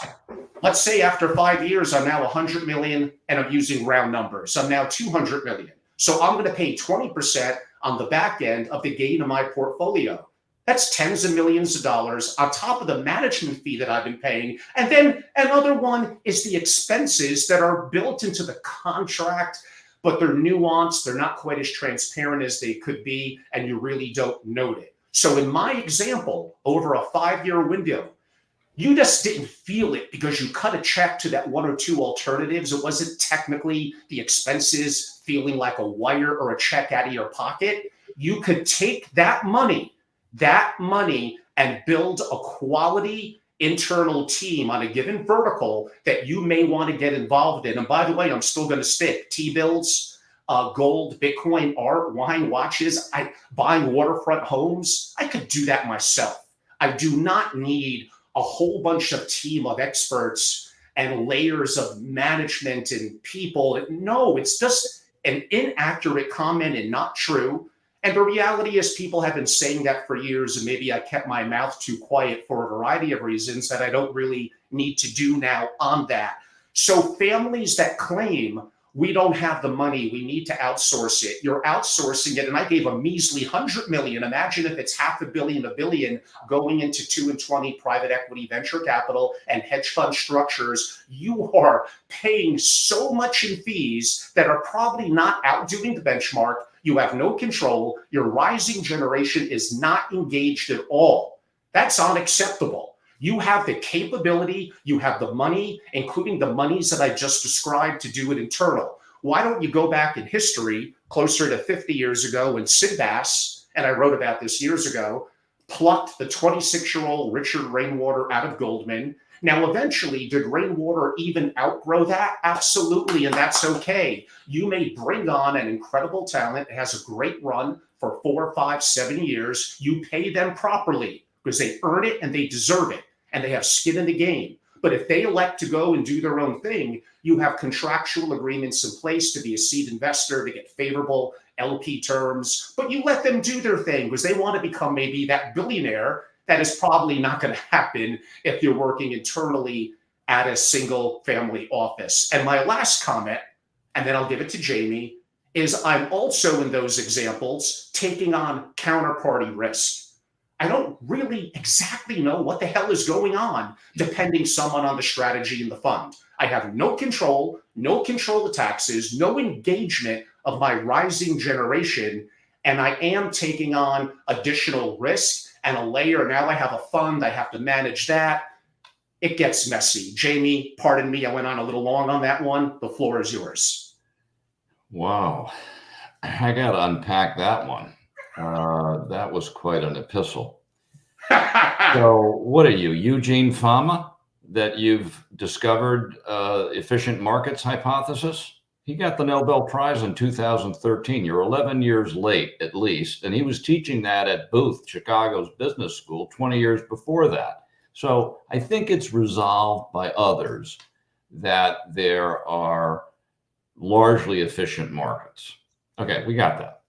Let's say after 5 years, I'm now 100 million and I'm using round numbers. I'm now 200 million. So I'm going to pay 20% on the back end of the gain of my portfolio. That's tens of millions of dollars on top of the management fee that I've been paying. And then another one is the expenses that are built into the contract, but they're nuanced. They're not quite as transparent as they could be, and you really don't note it. So in my example, over a 5-year window, you just didn't feel it because you cut a check to that 1 or 2 alternatives. It wasn't technically the expenses feeling like a wire or a check out of your pocket. You could take that money and build a quality internal team on a given vertical that you may want to get involved in. And by the way, I'm still going to stick T-bills, gold, Bitcoin, art, wine, watches, buying waterfront homes. I could do that myself. I do not need a whole bunch of team of experts and layers of management and people. No, it's just an inaccurate comment and not true. And the reality is people have been saying that for years, and maybe I kept my mouth too quiet for a variety of reasons that I don't really need to do now on that. So families that claim we don't have the money, we need to outsource it, you're outsourcing it. And I gave a measly 100 million. Imagine if it's $500 million, $1 billion going into 2 and 20 private equity venture capital and hedge fund structures. You are paying so much in fees that are probably not outdoing the benchmark. You have no control. Your rising generation is not engaged at all. That's unacceptable. You have the capability, you have the money, including the monies that I just described, to do it internal. Why don't you go back in history closer to 50 years ago when Sid Bass, and I wrote about this years ago, plucked the 26-year-old Richard Rainwater out of Goldman. Now, eventually, did Rainwater even outgrow that? Absolutely, and that's okay. You may bring on an incredible talent that has a great run for 4, 5, 7 years. You pay them properly because they earn it and they deserve it, and they have skin in the game. But if they elect to go and do their own thing, you have contractual agreements in place to be a seed investor, to get favorable LP terms, but you let them do their thing because they want to become maybe that billionaire. That is probably not going to happen if you're working internally at a single family office. And my last comment, and then I'll give it to Jamie, is I'm also in those examples taking on counterparty risk. I don't really exactly know what the hell is going on, depending someone on the strategy in the fund. I have no control of taxes, no engagement of my rising generation, and I am taking on additional risk and a layer. Now I have a fund, I have to manage that. It gets messy. Jamie, pardon me, I went on a little long on that one. The floor is yours. Wow. I got to unpack that one. That was quite an epistle. So what are you, Eugene Fama, that you've discovered efficient markets hypothesis? He got the Nobel Prize in 2013. You're 11 years late, at least. And he was teaching that at Booth, Chicago's business school, 20 years before that. So I think it's resolved by others that there are largely efficient markets. Okay, we got that.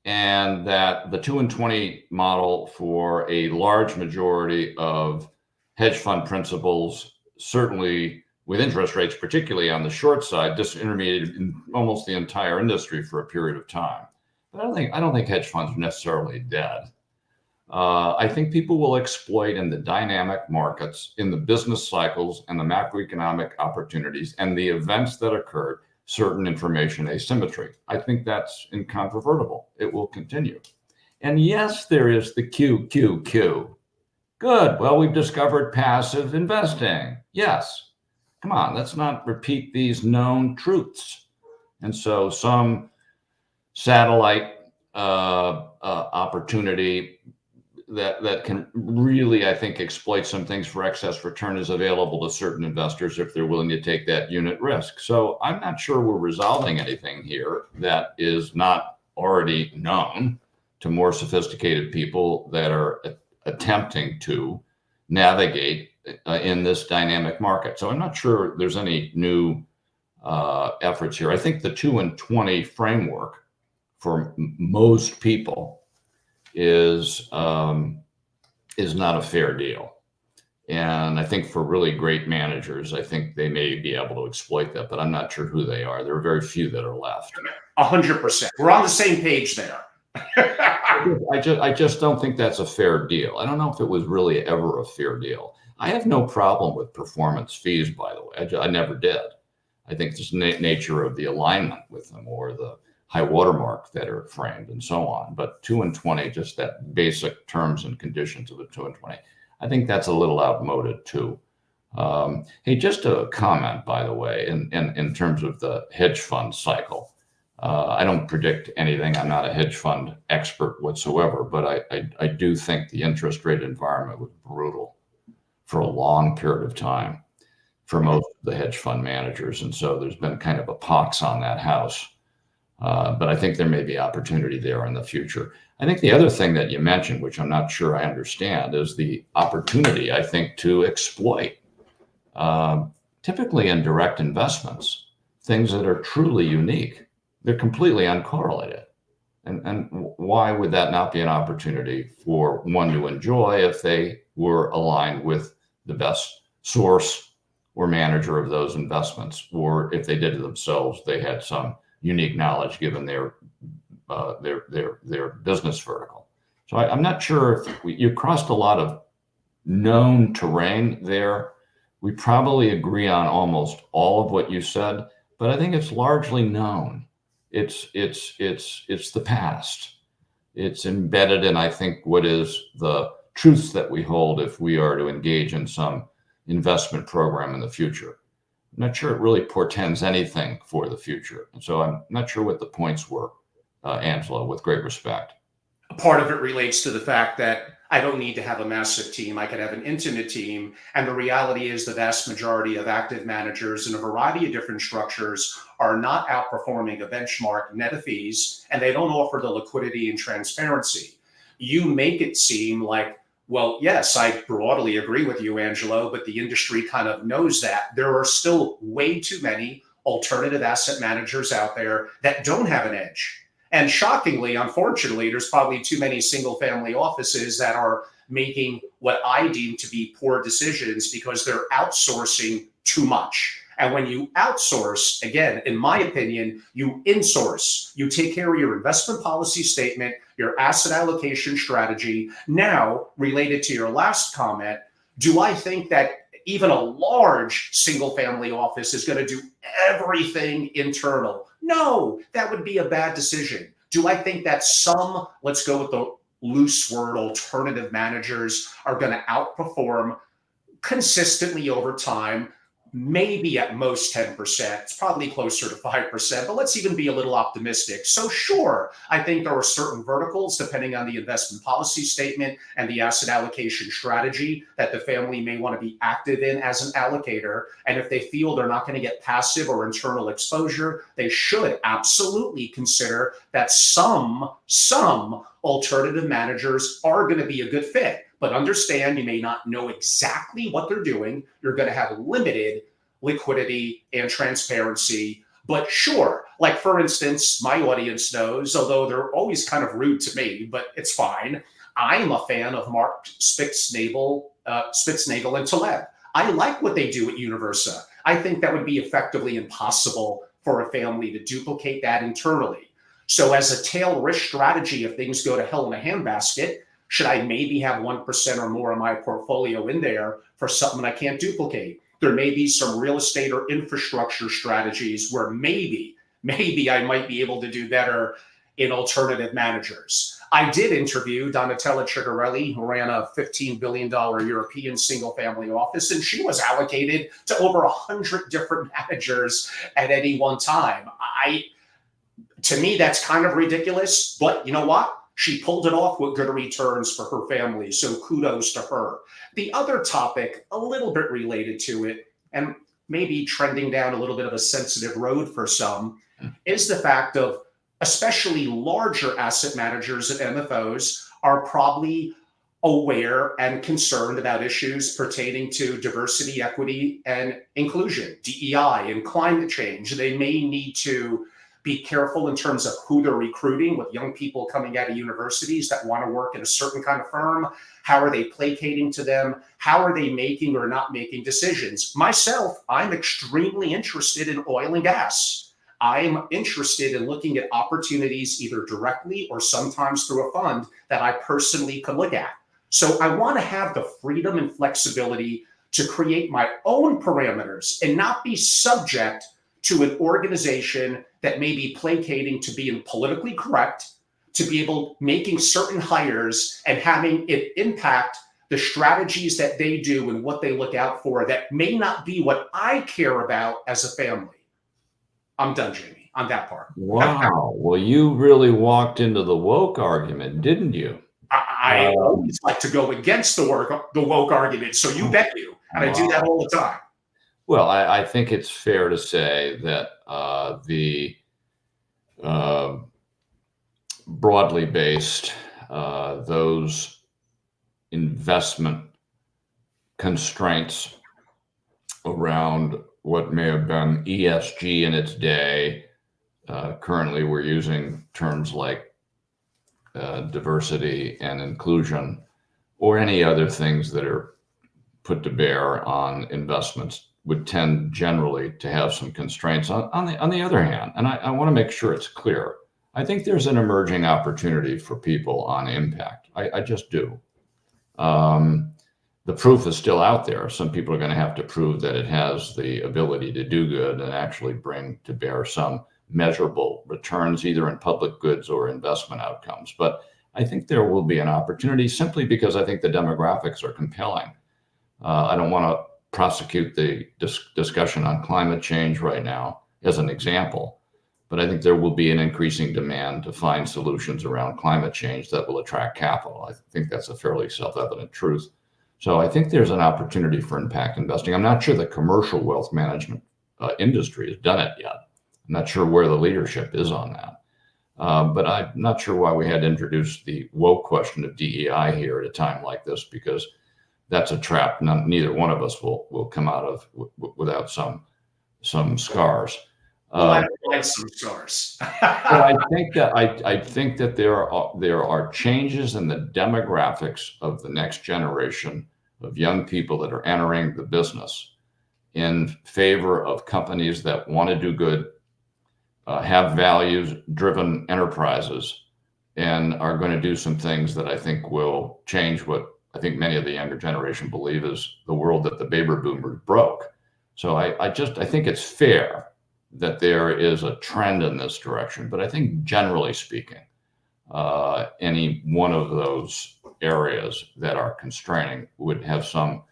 And that the 2 and 20 model for a large majority of hedge fund principals, certainly with interest rates, particularly on the short side, disintermediated in almost the entire industry for a period of time. But I don't think hedge funds are necessarily dead. I think people will exploit in the dynamic markets, in the business cycles and the macroeconomic opportunities and the events that occurred, certain information asymmetry. I think that's incontrovertible. It will continue. And yes, there is the QQQ. Good. Well, we've discovered passive investing. Yes. Come on, let's not repeat these known truths. And so some satellite opportunity that can really, I think, exploit some things for excess return is available to certain investors if they're willing to take that unit risk. So I'm not sure we're resolving anything here that is not already known to more sophisticated people that are attempting to navigate in this dynamic market. So I'm not sure there's any new efforts here. I think the 2 and 20 framework for most people is not a fair deal. And I think for really great managers, I think they may be able to exploit that, but I'm not sure who they are. There are very few that are left. 100%. We're on the same page there. I just don't think that's a fair deal. I don't know if it was really ever a fair deal. I have no problem with performance fees, by the way. I never did. I think it's the nature of the alignment with them or the high watermark that are framed and so on. But 2 and 20, just that basic terms and conditions of the 2 and 20, I think that's a little outmoded too. Hey, just a comment, by the way, in terms of the hedge fund cycle. I don't predict anything. I'm not a hedge fund expert whatsoever, but I do think the interest rate environment was brutal for a long period of time for most of the hedge fund managers. And so there's been kind of a pox on that house. But I think there may be opportunity there in the future. I think the other thing that you mentioned, which I'm not sure I understand, is the opportunity, I think, to exploit typically in direct investments, things that are truly unique. They're completely uncorrelated. And why would that not be an opportunity for one to enjoy if they were aligned with the best source or manager of those investments, or if they did it themselves, they had some unique knowledge given their business vertical. So I'm not sure if you crossed a lot of known terrain there. We probably agree on almost all of what you said, but I think it's largely known. It's the past. It's embedded in, I think, what is the truths that we hold if we are to engage in some investment program in the future. I'm not sure it really portends anything for the future. And so I'm not sure what the points were, Angelo, with great respect. Part of it relates to the fact that I don't need to have a massive team. I could have an intimate team. And the reality is the vast majority of active managers in a variety of different structures are not outperforming a benchmark net of fees, and they don't offer the liquidity and transparency. You make it seem like, well, yes, I broadly agree with you, Angelo, but the industry kind of knows that. There are still way too many alternative asset managers out there that don't have an edge. And shockingly, unfortunately, there's probably too many single family offices that are making what I deem to be poor decisions because they're outsourcing too much. And when you outsource, again, in my opinion, you insource. You take care of your investment policy statement, your asset allocation strategy. Now, related to your last comment, do I think that even a large single family office is going to do everything internal? No, that would be a bad decision. Do I think that some, let's go with the loose word, alternative managers are going to outperform consistently over time? Maybe at most 10%. It's probably closer to 5%, but let's even be a little optimistic. So sure, I think there are certain verticals, depending on the investment policy statement and the asset allocation strategy, that the family may want to be active in as an allocator. And if they feel they're not going to get passive or internal exposure, they should absolutely consider that some alternative managers are going to be a good fit. But understand, you may not know exactly what they're doing. You're going to have limited liquidity and transparency. But sure, like for instance, my audience knows, although they're always kind of rude to me, but it's fine. I'm a fan of Mark Spitznagel and Taleb. I like what they do at Universa. I think that would be effectively impossible for a family to duplicate that internally. So as a tail risk strategy, if things go to hell in a handbasket, should I maybe have 1% or more of my portfolio in there for something I can't duplicate? There may be some real estate or infrastructure strategies where maybe I might be able to do better in alternative managers. I did interview Donatella Cigarelli, who ran a $15 billion European single family office, and she was allocated to over 100 different managers at any one time. To me, that's kind of ridiculous, but you know what? She pulled it off with good returns for her family, so kudos to her. The other topic, a little bit related to it, and maybe trending down a little bit of a sensitive road for some, is the fact of especially larger asset managers at MFOs are probably aware and concerned about issues pertaining to diversity, equity, and inclusion, DEI, and climate change. They may need to be careful in terms of who they're recruiting with young people coming out of universities that want to work in a certain kind of firm. How are they placating to them? How are they making or not making decisions? Myself, I'm extremely interested in oil and gas. I'm interested in looking at opportunities either directly or sometimes through a fund that I personally could look at. So I want to have the freedom and flexibility to create my own parameters and not be subject to an organization that may be placating to being politically correct, to be able making certain hires and having it impact the strategies that they do and what they look out for that may not be what I care about as a family. I'm done, Jamie, on that part. Wow. Well, you really walked into the woke argument, didn't you? I always like to go against the woke argument, so you bet you. And I do that all the time. Well, I think it's fair to say that the broadly based, those investment constraints around what may have been ESG in its day. Currently, we're using terms like diversity and inclusion, or any other things that are put to bear on investments, would tend generally to have some constraints. On the other hand, and I want to make sure it's clear, I think there's an emerging opportunity for people on impact. I just do. The proof is still out there. Some people are going to have to prove that it has the ability to do good and actually bring to bear some measurable returns, either in public goods or investment outcomes. But I think there will be an opportunity, simply because I think the demographics are compelling. I don't want to prosecute the discussion on climate change right now as an example, but I think there will be an increasing demand to find solutions around climate change that will attract capital. I think that's a fairly self-evident truth. So I think there's an opportunity for impact investing. I'm not sure the commercial wealth management industry has done it yet. I'm not sure where the leadership is on that. But I'm not sure why we had to introduce the woke question of DEI here at a time like this, because that's a trap neither one of us will come out of without some scars. Well, I like some scars. Well, I think that there are changes in the demographics of the next generation of young people that are entering the business in favor of companies that want to do good, have values-driven enterprises, and are going to do some things that I think will change what I think many of the younger generation believe is the world that the baby boomers broke. So I think it's fair that there is a trend in this direction, but I think generally speaking, any one of those areas that are constraining would have some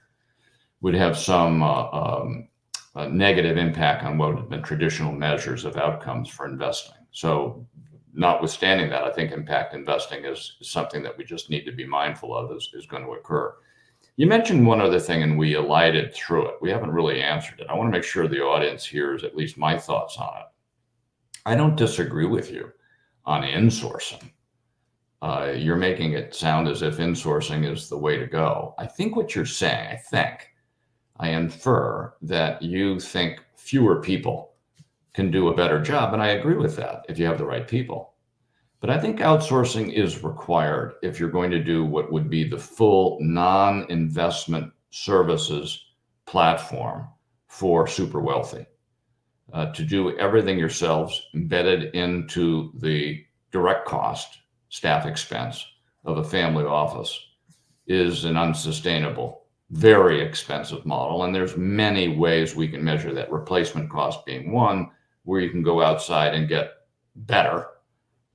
negative impact on what have been traditional measures of outcomes for investing. So notwithstanding that, I think impact investing is something that we just need to be mindful of is going to occur. You mentioned one other thing, and we elided through it. We haven't really answered it. I want to make sure the audience hears at least my thoughts on it. I don't disagree with you on insourcing. You're making it sound as if insourcing is the way to go. I think what you're saying, I infer that you think fewer people can do a better job. And I agree with that if you have the right people. But I think outsourcing is required if you're going to do what would be the full non-investment services platform for super wealthy. To do everything yourselves embedded into the direct cost, staff expense of a family office is an unsustainable, very expensive model. And there's many ways we can measure that, replacement cost being one, where you can go outside and get better,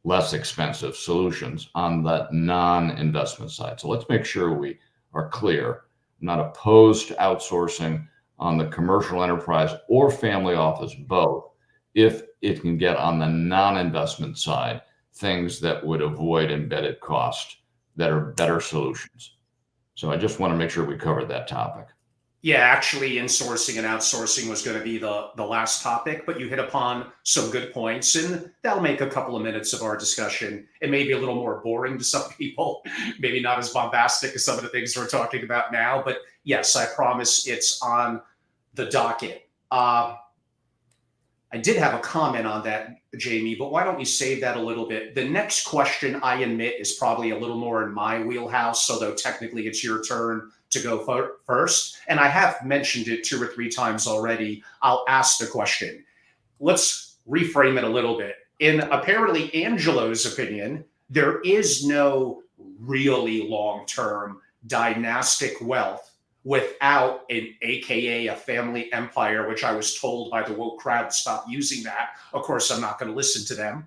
less expensive solutions on the non-investment side. So let's make sure we are clear. I'm not opposed to outsourcing on the commercial enterprise or family office, both, if it can get on the non-investment side things that would avoid embedded cost that are better solutions. So I just want to make sure we covered that topic. Yeah, actually, insourcing and outsourcing was going to be the last topic, but you hit upon some good points, and that'll make a couple of minutes of our discussion. It may be a little more boring to some people, maybe not as bombastic as some of the things we're talking about now, but yes, I promise it's on the docket. I did have a comment on that, Jamie, but why don't we save that a little bit? The next question, I admit, is probably a little more in my wheelhouse, although technically it's your turn to go first. And I have mentioned it 2 or 3 times already. I'll ask the question. Let's reframe it a little bit. In apparently Angelo's opinion, there is no really long-term dynastic wealth without an AKA a family empire, which I was told by the woke crowd to stop using that. Of course, I'm not going to listen to them.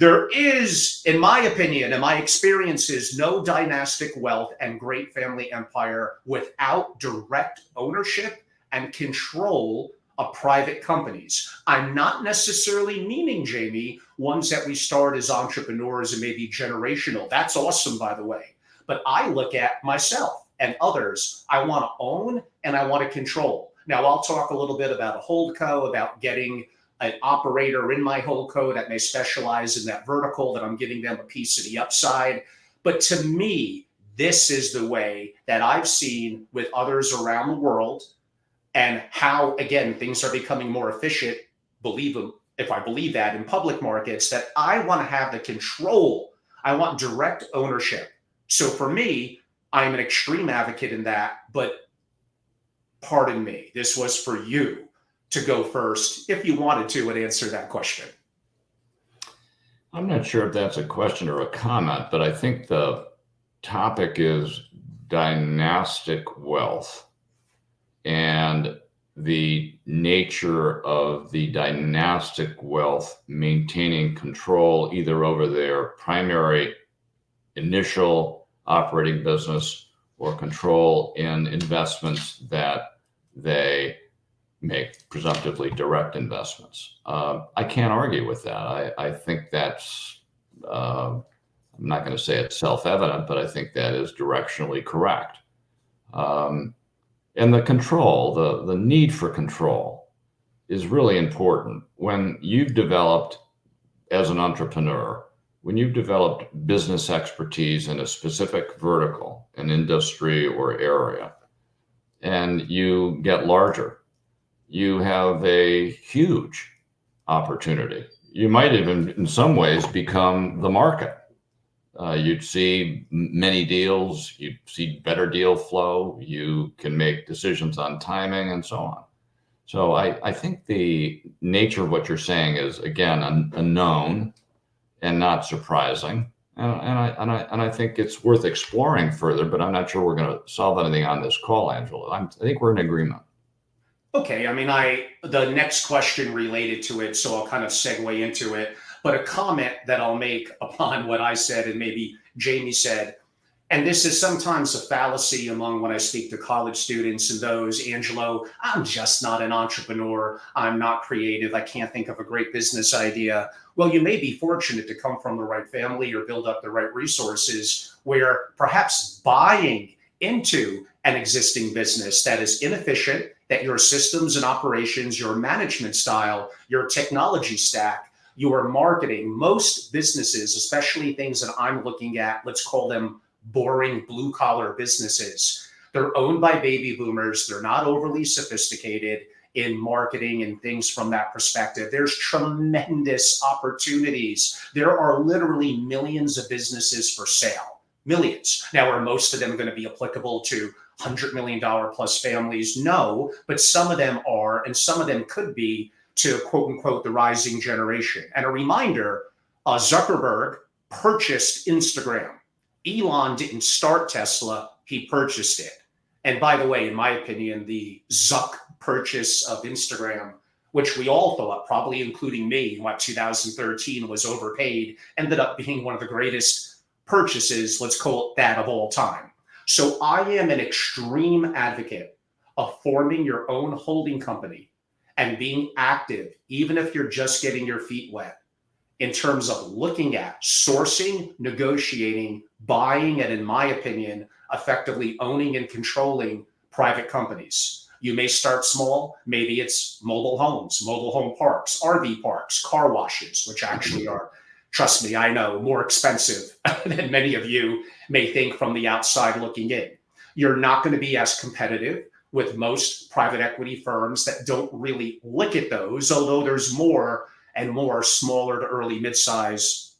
There is, in my opinion, and my experiences, no dynastic wealth and great family empire without direct ownership and control of private companies. I'm not necessarily meaning, Jamie, ones that we start as entrepreneurs and maybe generational. That's awesome, by the way. But I look at myself and others. I want to own and I want to control. Now, I'll talk a little bit about a holdco, about getting an operator in my holdco that may specialize in that vertical, that I'm giving them a piece of the upside. But to me, this is the way that I've seen with others around the world. and how, again, things are becoming more efficient, if I believe that in public markets, that I want to have the control. I want direct ownership. So for me, I'm an extreme advocate in that, but pardon me, this was for you to go first if you wanted to and answer that question. I'm not sure if that's a question or a comment, but I think the topic is dynastic wealth and the nature of the dynastic wealth maintaining control either over their primary initial operating business or control in investments that they make, presumptively direct investments. I can't argue with that. I think that's, I'm not going to say it's self-evident, but I think that is directionally correct. And the control, the need for control is really important. When you've developed, as an entrepreneur, when you've developed business expertise in a specific vertical, an industry or area, and you get larger, you have a huge opportunity. You might even, in some ways, become the market. You'd see many deals, you'd see better deal flow, you can make decisions on timing and so on. So I think the nature of what you're saying is, again, unknown and not surprising. And I think it's worth exploring further, but I'm not sure we're going to solve anything on this call, Angelo. I think we're in agreement. Okay, I mean, the next question related to it, so I'll kind of segue into it. But a comment that I'll make upon what I said and maybe Jamie said, and this is sometimes a fallacy among when I speak to college students and those, Angelo, I'm just not an entrepreneur. I'm not creative. I can't think of a great business idea. Well, you may be fortunate to come from the right family or build up the right resources where perhaps buying into an existing business that is inefficient, that your systems and operations, your management style, your technology stack, your marketing, most businesses, especially things that I'm looking at, let's call them boring blue collar businesses. They're owned by baby boomers. They're not overly sophisticated in marketing and things from that perspective. There's tremendous opportunities. There are literally millions of businesses for sale, millions. Now, are most of them going to be applicable to $100 million plus families? No, but some of them are, and some of them could be to quote unquote the rising generation. And a reminder, Zuckerberg purchased Instagram. Elon didn't start Tesla, he purchased it. And by the way, in my opinion, the Zuck purchase of Instagram, which we all thought, probably including me, in 2013 was overpaid, ended up being one of the greatest purchases, let's call it that, of all time. So I am an extreme advocate of forming your own holding company and being active, even if you're just getting your feet wet, in terms of looking at sourcing, negotiating, buying, and in my opinion, effectively owning and controlling private companies. You may start small. Maybe it's mobile homes, mobile home parks, RV parks, car washes, which actually are, trust me, I know, more expensive than many of you may think from the outside looking in. You're not going to be as competitive with most private equity firms that don't really look at those, although there's more and more smaller to early mid-size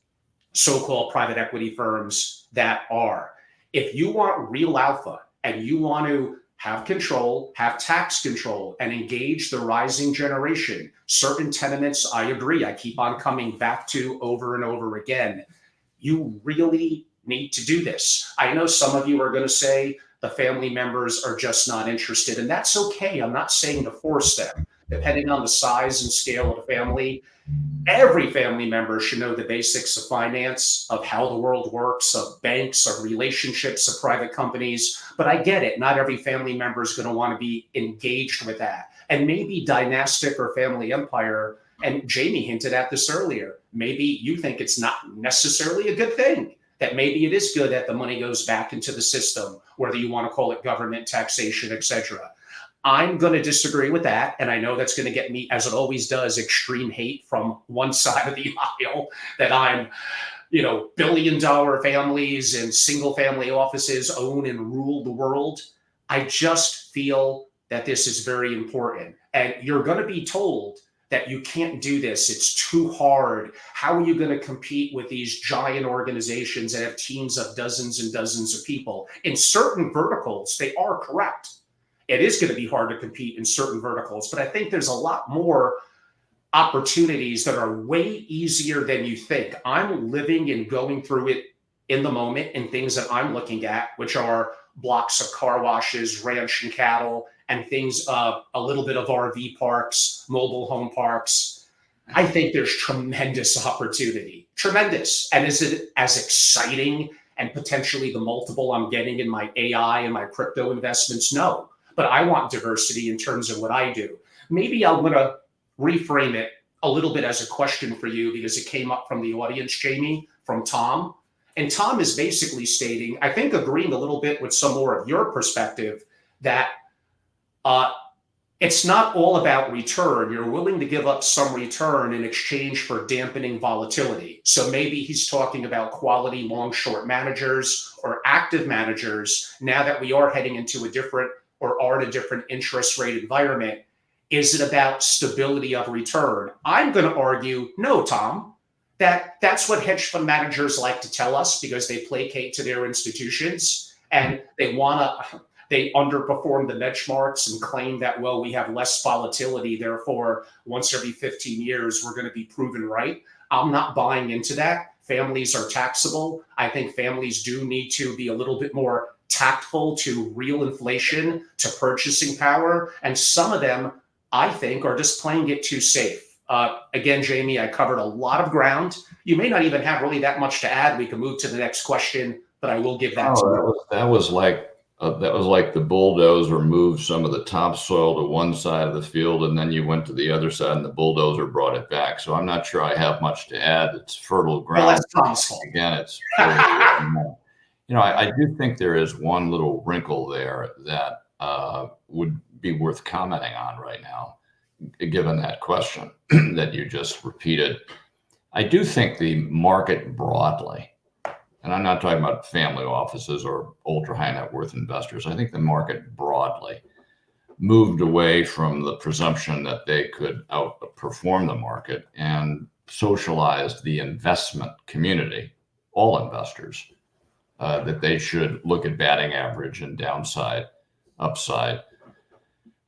so-called private equity firms that are. If you want real alpha and you want to have control, have tax control, and engage the rising generation, certain tenements, I agree, I keep on coming back to over and over again, you really need to do this. I know some of you are going to say the family members are just not interested, and that's okay. I'm not saying to force them. Depending on the size and scale of the family, every family member should know the basics of finance, of how the world works, of banks, of relationships, of private companies. But I get it. Not every family member is going to want to be engaged with that. And maybe dynastic or family empire, and Jamie hinted at this earlier, maybe you think it's not necessarily a good thing, that maybe it is good that the money goes back into the system, whether you want to call it government, taxation, etc. I'm going to disagree with that. And I know that's going to get me, as it always does, extreme hate from one side of the aisle, that I'm, billion-dollar families and single family offices own and rule the world. I just feel that this is very important. And you're going to be told that you can't do this. It's too hard. How are you going to compete with these giant organizations that have teams of dozens and dozens of people? In certain verticals, they are correct. It is going to be hard to compete in certain verticals, but I think there's a lot more opportunities that are way easier than you think. I'm living and going through it in the moment in things that I'm looking at, which are blocks of car washes, ranch and cattle, and things, a little bit of RV parks, mobile home parks. I think there's tremendous opportunity, tremendous. And is it as exciting and potentially the multiple I'm getting in my AI and my crypto investments? No, but I want diversity in terms of what I do. Maybe I'm going to reframe it a little bit as a question for you because it came up from the audience, Jamie, from Tom. And Tom is basically stating, I think agreeing a little bit with some more of your perspective, that it's not all about return. You're willing to give up some return in exchange for dampening volatility. So maybe he's talking about quality long short managers or active managers. Now that we are heading into a different or are in a different interest rate environment, is it about stability of return? I'm going to argue, no, Tom, that's what hedge fund managers like to tell us because they placate to their institutions and they underperform the benchmarks and claim that, well, we have less volatility. Therefore, once every 15 years, we're going to be proven right. I'm not buying into that. Families are taxable. I think families do need to be a little bit more tactful to real inflation, to purchasing power. And some of them, I think, are just playing it too safe. Again, Jamie, I covered a lot of ground. You may not even have really that much to add. We can move to the next question, but I will give that to you. That was like the bulldozer moved some of the topsoil to one side of the field, and then you went to the other side, and the bulldozer brought it back. So I'm not sure I have much to add. It's fertile ground. Well, that's Tom's fault. Again, it's I do think there is one little wrinkle there that would be worth commenting on right now, given that question that you just repeated. I do think the market broadly, and I'm not talking about family offices or ultra high net worth investors, I think the market broadly moved away from the presumption that they could outperform the market and socialized the investment community, all investors, that they should look at batting average and downside, upside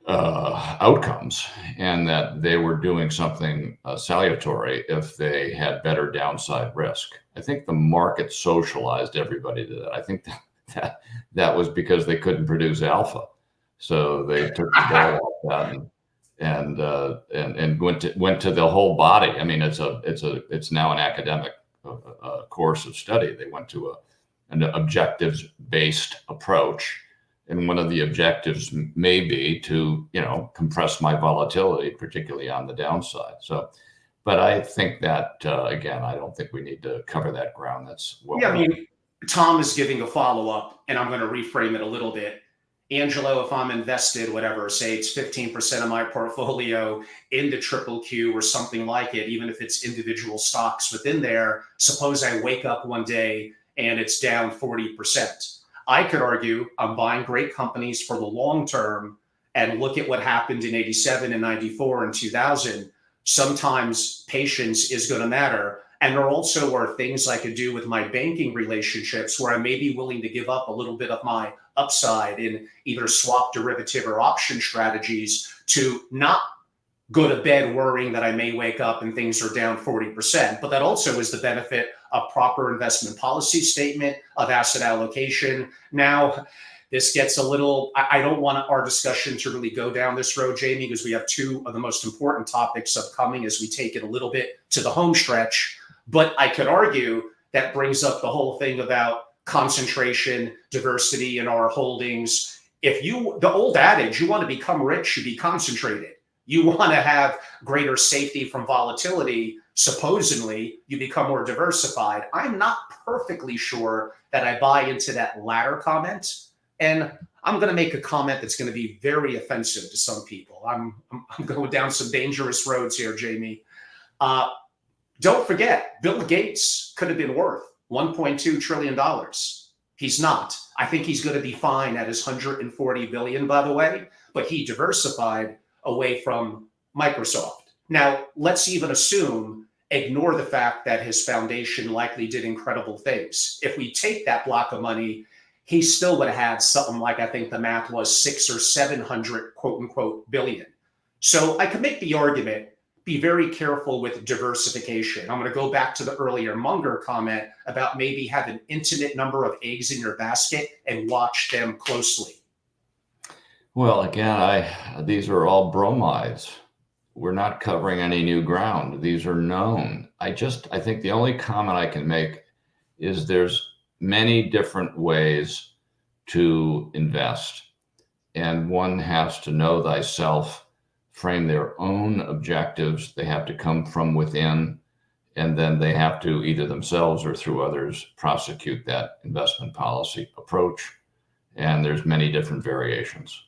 outcomes, and that they were doing something salutary if they had better downside risk. I think the market socialized everybody to that. I think that was because they couldn't produce alpha, so they took the ball off that and went to the whole body. I mean, it's now an academic course of study. They went to an objectives-based approach. And one of the objectives may be to, compress my volatility, particularly on the downside. So, but I think that, again, I don't think we need to cover that ground. That's what I mean, Tom is giving a follow-up, and I'm going to reframe it a little bit. Angelo, if I'm invested, whatever, say it's 15% of my portfolio into triple Q or something like it, even if it's individual stocks within there, suppose I wake up one day and it's down 40%. I could argue I'm buying great companies for the long term, and look at what happened in 87 and 94 and 2000. Sometimes patience is going to matter. And there also are things I could do with my banking relationships where I may be willing to give up a little bit of my upside in either swap, derivative, or option strategies to not go to bed worrying that I may wake up and things are down 40%. But that also is the benefit of proper investment policy statement, of asset allocation. Now, this gets a little, I don't want our discussion to really go down this road, Jamie, because we have two of the most important topics upcoming as we take it a little bit to the home stretch. But I could argue that brings up the whole thing about concentration, diversity in our holdings. The old adage, you want to become rich, you be concentrated. You want to have greater safety from volatility. Supposedly, you become more diversified. I'm not perfectly sure that I buy into that latter comment. And I'm going to make a comment that's going to be very offensive to some people. I'm going down some dangerous roads here, Jamie. Don't forget, Bill Gates could have been worth $1.2 trillion. He's not. I think he's going to be fine at his 140 billion, by the way, but he diversified away from Microsoft. Now, let's even ignore the fact that his foundation likely did incredible things. If we take that block of money, he still would have had something like, I think the math was 600 or 700 quote unquote billion. So I could make the argument, be very careful with diversification. I'm going to go back to the earlier Munger comment about maybe have an intimate number of eggs in your basket and watch them closely. Well, again, these are all bromides. We're not covering any new ground. These are known. I think the only comment I can make is there's many different ways to invest, and one has to know thyself, frame their own objectives. They have to come from within, and then they have to either themselves or through others prosecute that investment policy approach. And there's many different variations.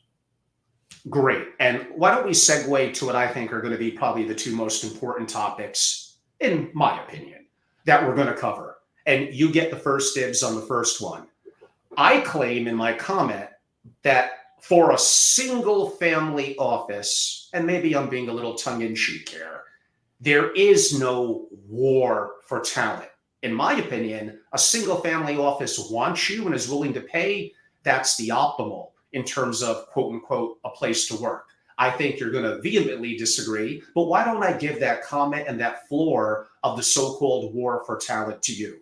Great. And why don't we segue to what I think are going to be probably the two most important topics, in my opinion, that we're going to cover. And you get the first dibs on the first one. I claim in my comment that for a single family office, and maybe I'm being a little tongue-in-cheek here, there is no war for talent. In my opinion, a single family office wants you and is willing to pay. That's the optimal in terms of quote unquote a place to work. I think you're going to vehemently disagree, but why don't I give that comment and that floor of the so-called war for talent to you?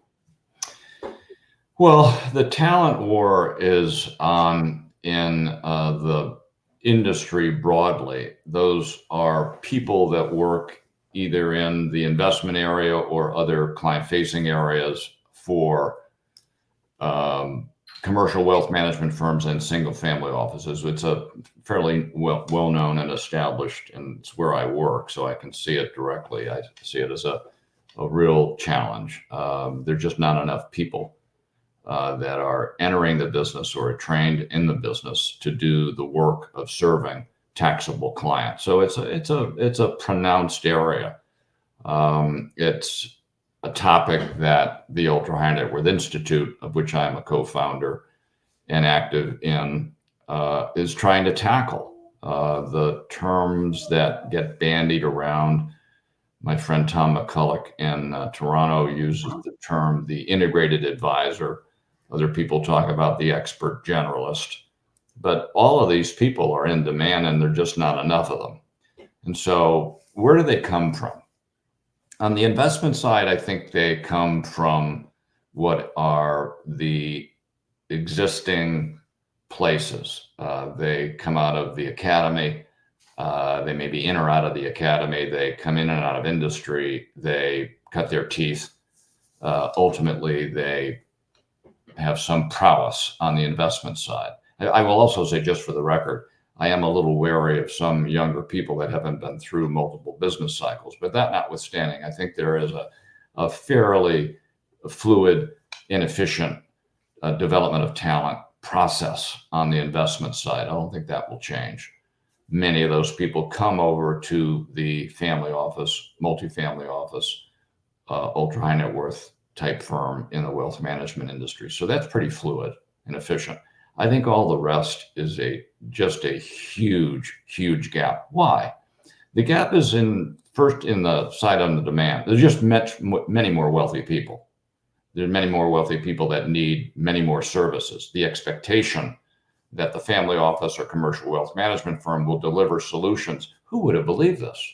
Well, the talent war is on in the industry broadly. Those are people that work either in the investment area or other client-facing areas for commercial wealth management firms and single-family offices. It's a fairly well-known and established, and it's where I work, so I can see it directly. I see it as a real challenge. There's just not enough people that are entering the business or are trained in the business to do the work of serving taxable clients. So it's a pronounced area. It's a topic that the Ultra High Net Worth Institute, of which I'm a co-founder and active in, is trying to tackle. The terms that get bandied around, my friend Tom McCulloch in Toronto uses the term the integrated advisor. Other people talk about the expert generalist. But all of these people are in demand, and there are just not enough of them. And so where do they come from? On the investment side, I think they come from what are the existing places. They come out of the academy. They may be in or out of the academy. They come in and out of industry. They cut their teeth. Ultimately, they have some prowess on the investment side. I will also say, just for the record, I am a little wary of some younger people that haven't been through multiple business cycles. But that notwithstanding, I think there is a fairly fluid, inefficient development of talent process on the investment side. I don't think that will change. Many of those people come over to the family office, multifamily office, ultra high net worth type firm in the wealth management industry. So that's pretty fluid and efficient. I think all the rest is just a huge, huge gap. Why? The gap is first in the side on the demand. There's just many more wealthy people. There's many more wealthy people that need many more services. The expectation that the family office or commercial wealth management firm will deliver solutions. Who would have believed this?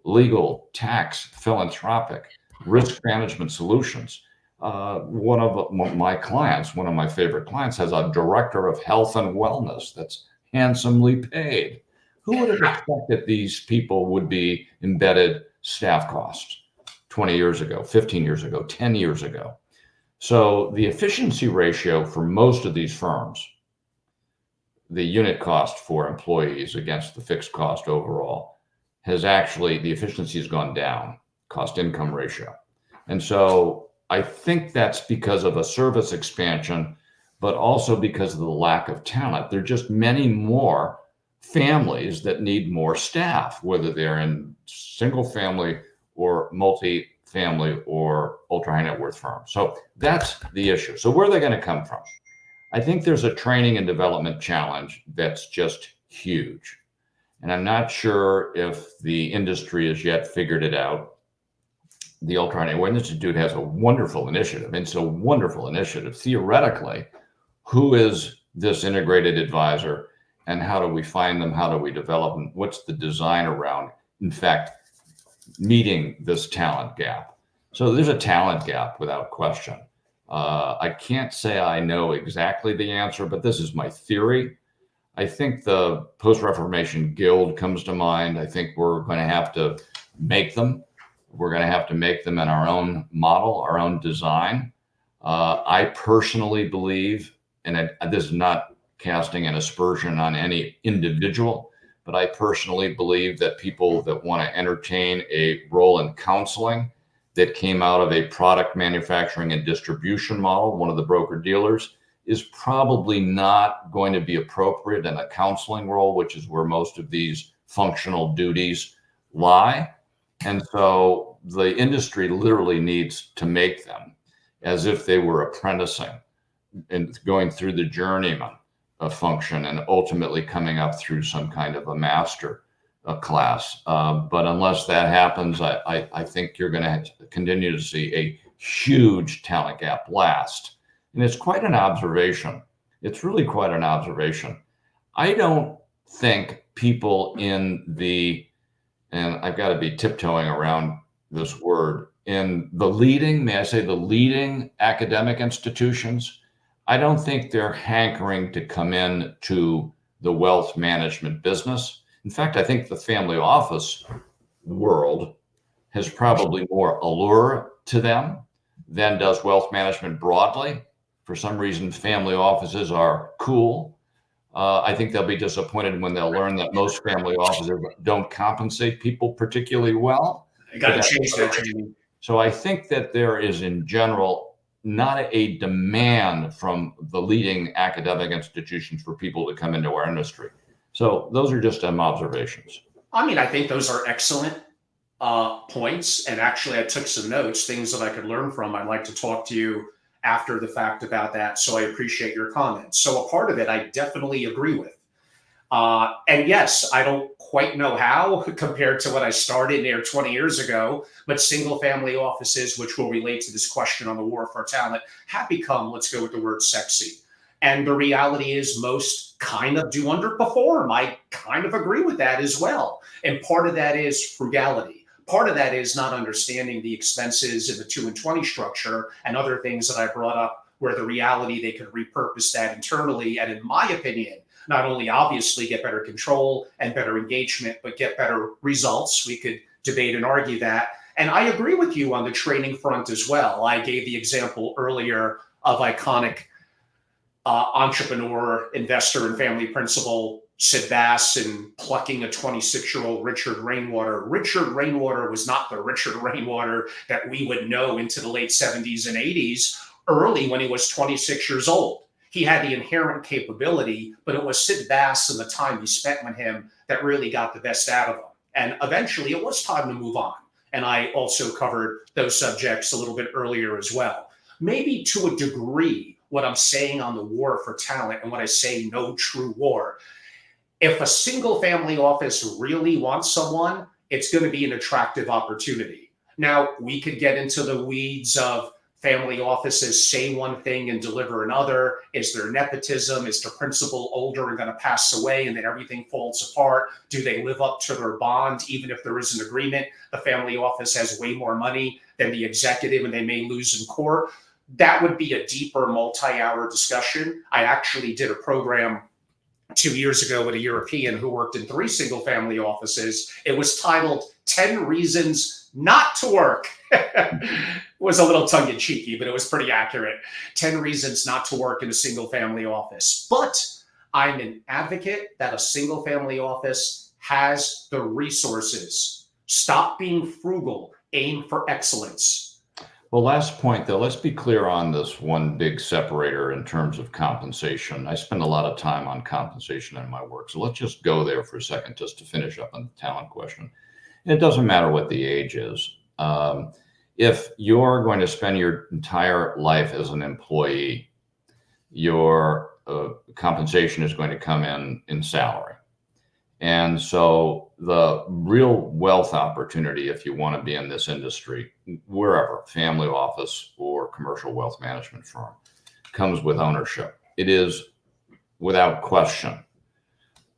Legal, tax, philanthropic, risk management solutions. One of my clients, one of my favorite clients, has a director of health and wellness that's handsomely paid. Who would have expected these people would be embedded staff costs 20 years ago, 15 years ago, 10 years ago? So the efficiency ratio for most of these firms, the unit cost for employees against the fixed cost overall, has actually, the efficiency has gone down, cost income ratio. And so I think that's because of a service expansion, but also because of the lack of talent. There are just many more families that need more staff, whether they're in single family or multi-family or ultra high net worth firms. So that's the issue. So where are they going to come from? I think there's a training and development challenge that's just huge. And I'm not sure if the industry has yet figured it out. The Alternative Awareness Institute has a wonderful initiative. It's a wonderful initiative. Theoretically, who is this integrated advisor and how do we find them? How do we develop them? What's the design around, in fact, meeting this talent gap? So there's a talent gap without question. I can't say I know exactly the answer, but this is my theory. I think the Post-Reformation Guild comes to mind. I think we're going to have to make them. We're going to have to make them in our own model, our own design. I personally believe, and this is not casting an aspersion on any individual, but I personally believe that people that want to entertain a role in counseling that came out of a product manufacturing and distribution model, one of the broker dealers, is probably not going to be appropriate in a counseling role, which is where most of these functional duties lie. And so the industry literally needs to make them as if they were apprenticing and going through the journeyman of function and ultimately coming up through some kind of a master class. But unless that happens, I think you're going to continue to see a huge talent gap last. And it's quite an observation. It's really quite an observation. I don't think people in the, and I've got to be tiptoeing around this word, in the leading, may I say the leading academic institutions, I don't think they're hankering to come in to the wealth management business. In fact, I think the family office world has probably more allure to them than does wealth management broadly. For some reason, family offices are cool. I think they'll be disappointed when they'll learn that most family offices don't compensate people particularly well. I got to change that, Jamie. So I think that there is, in general, not a demand from the leading academic institutions for people to come into our industry. So those are just some observations. I mean, I think those are excellent points. And actually, I took some notes, things that I could learn from. I'd like to talk to you after the fact about that. So I appreciate your comments. So a part of it, I definitely agree with. And yes, I don't quite know how compared to when I started there 20 years ago, but single family offices, which will relate to this question on the war for talent, have become, let's go with the word sexy. And the reality is most kind of do underperform. I kind of agree with that as well. And part of that is frugality. Part of that is not understanding the expenses in the 2 and 20 structure and other things that I brought up where the reality they could repurpose that internally. And in my opinion, not only obviously get better control and better engagement, but get better results. We could debate and argue that. And I agree with you on the training front as well. I gave the example earlier of iconic entrepreneur, investor, and family principal Sid Bass and plucking a 26-year-old Richard Rainwater. Richard Rainwater was not the Richard Rainwater that we would know into the late 70s and 80s, early when he was 26 years old. He had the inherent capability, but it was Sid Bass and the time he spent with him that really got the best out of him. And eventually it was time to move on. And I also covered those subjects a little bit earlier as well. Maybe to a degree, what I'm saying on the war for talent and when I say no true war, if a single family office really wants someone, it's going to be an attractive opportunity. Now, we could get into the weeds of family offices say one thing and deliver another. Is there nepotism? Is the principal older and going to pass away and then everything falls apart? Do they live up to their bond? Even if there is an agreement, the family office has way more money than the executive and they may lose in court. That would be a deeper multi-hour discussion. I actually did a program 2 years ago with a European who worked in 3 single family offices. It was titled 10 Reasons Not to Work. It was a little tongue-in-cheeky, but it was pretty accurate. 10 reasons not to work in a single family office. But I'm an advocate that a single family office has the resources. Stop being frugal, aim for excellence. Well, last point, though, let's be clear on this one big separator in terms of compensation. I spend a lot of time on compensation in my work. So let's just go there for a second just to finish up on the talent question. And it doesn't matter what the age is. If you're going to spend your entire life as an employee, your compensation is going to come in salary. And so the real wealth opportunity, if you want to be in this industry, wherever, family office or commercial wealth management firm, comes with ownership. It is, without question,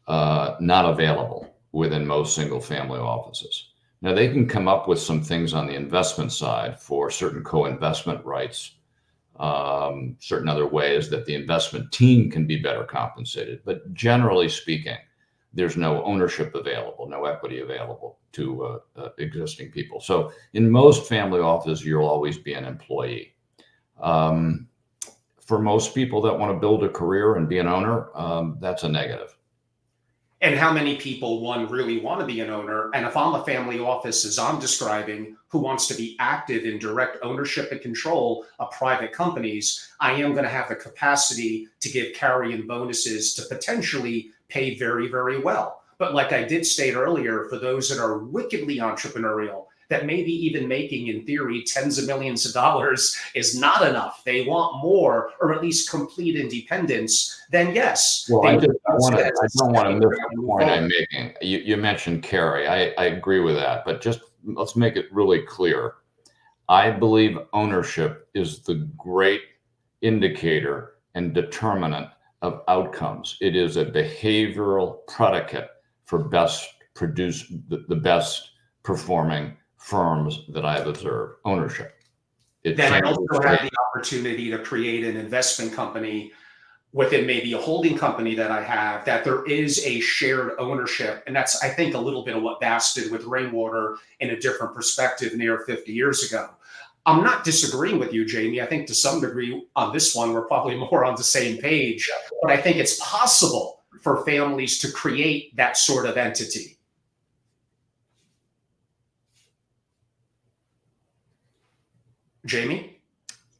not available within most single family offices. Now, they can come up with some things on the investment side for certain co-investment rights, certain other ways that the investment team can be better compensated. But generally speaking, there's no ownership available, no equity available to existing people. So in most family offices, you'll always be an employee. For most people that want to build a career and be an owner, that's a negative. And how many people, one, really want to be an owner? And if I'm a family office, as I'm describing, who wants to be active in direct ownership and control of private companies, I am going to have the capacity to give carry and bonuses to potentially pay very, very well. But like I did state earlier, for those that are wickedly entrepreneurial, that maybe even making, in theory, tens of millions of dollars is not enough. They want more, or at least complete independence. Then yes. Well, I don't want to miss the point I'm making. You mentioned carry. I agree with that, but just let's make it really clear. I believe ownership is the great indicator and determinant of outcomes. It is a behavioral predicate for the best performing firms that I've observed. Ownership. Then I also have the opportunity to create an investment company within maybe a holding company that I have, that there is a shared ownership. And that's, I think, a little bit of what Bass did with Rainwater in a different perspective near 50 years ago. I'm not disagreeing with you, Jamie. I think to some degree on this one, we're probably more on the same page, but I think it's possible for families to create that sort of entity. Jamie?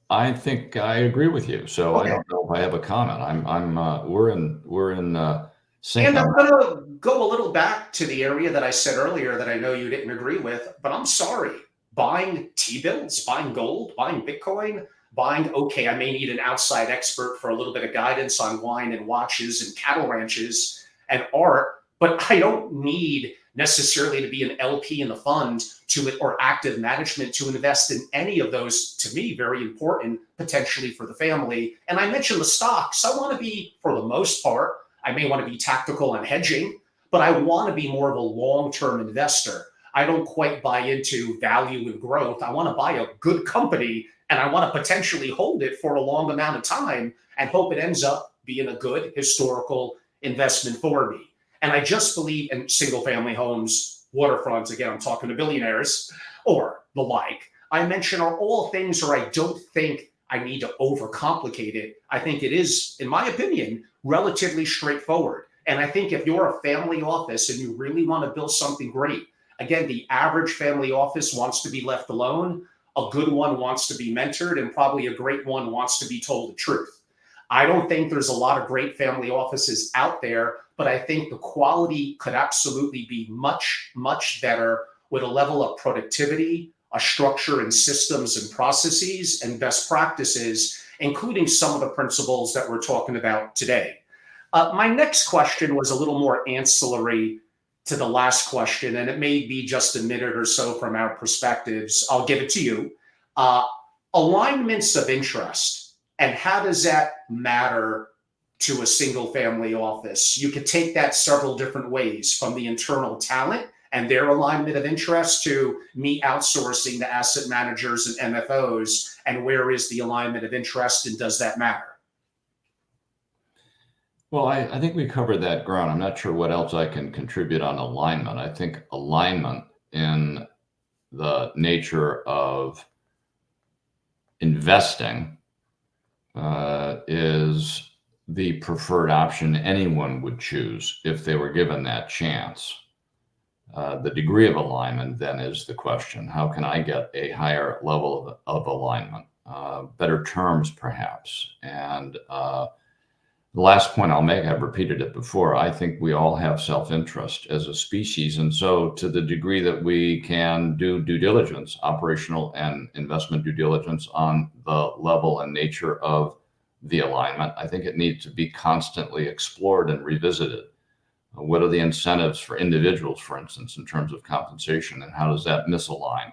I think I agree with you. So okay. I don't know if I have a comment. We're in sync. And I'm going to go a little back to the area that I said earlier that I know you didn't agree with, but I'm sorry. Buying T-bills, buying gold, buying Bitcoin, okay, I may need an outside expert for a little bit of guidance on wine and watches and cattle ranches and art, but I don't need necessarily to be an LP in the fund or active management to invest in any of those, to me, very important, potentially for the family. And I mentioned the stocks. I want to be, for the most part, I may want to be tactical on hedging, but I want to be more of a long-term investor. I don't quite buy into value and growth. I want to buy a good company and I want to potentially hold it for a long amount of time and hope it ends up being a good historical investment for me. And I just believe in single family homes, waterfronts, again, I'm talking to billionaires or the like, I mention are all things where I don't think I need to overcomplicate it. I think it is, in my opinion, relatively straightforward. And I think if you're a family office and you really want to build something great, again, the average family office wants to be left alone. A good one wants to be mentored, and probably a great one wants to be told the truth. I don't think there's a lot of great family offices out there, but I think the quality could absolutely be much, much better with a level of productivity, a structure and systems and processes and best practices, including some of the principles that we're talking about today. My next question was a little more ancillary to the last question, and it may be just a minute or so from our perspectives. I'll give it to you. Alignments of interest, and how does that matter to a single family office? You could take that several different ways, from the internal talent and their alignment of interest to me outsourcing to asset managers and MFOs, and where is the alignment of interest and does that matter? Well, I think we covered that ground. I'm not sure what else I can contribute on alignment. I think alignment in the nature of investing is the preferred option anyone would choose if they were given that chance. The degree of alignment then is the question. How can I get a higher level of alignment? Better terms, perhaps. And the last point I'll make, I've repeated it before, I think we all have self-interest as a species. And so to the degree that we can do due diligence, operational and investment due diligence on the level and nature of the alignment. I think it needs to be constantly explored and revisited. What are the incentives for individuals, for instance, in terms of compensation, and how does that misalign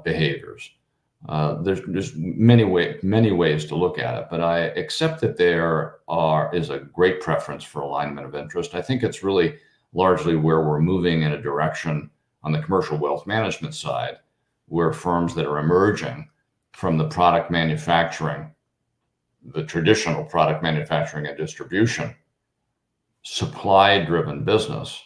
behaviors? There's many ways to look at it, but I accept that there is a great preference for alignment of interest. I think it's really largely where we're moving in a direction on the commercial wealth management side, where firms that are emerging from the product manufacturing, the traditional product manufacturing and distribution, supply-driven business,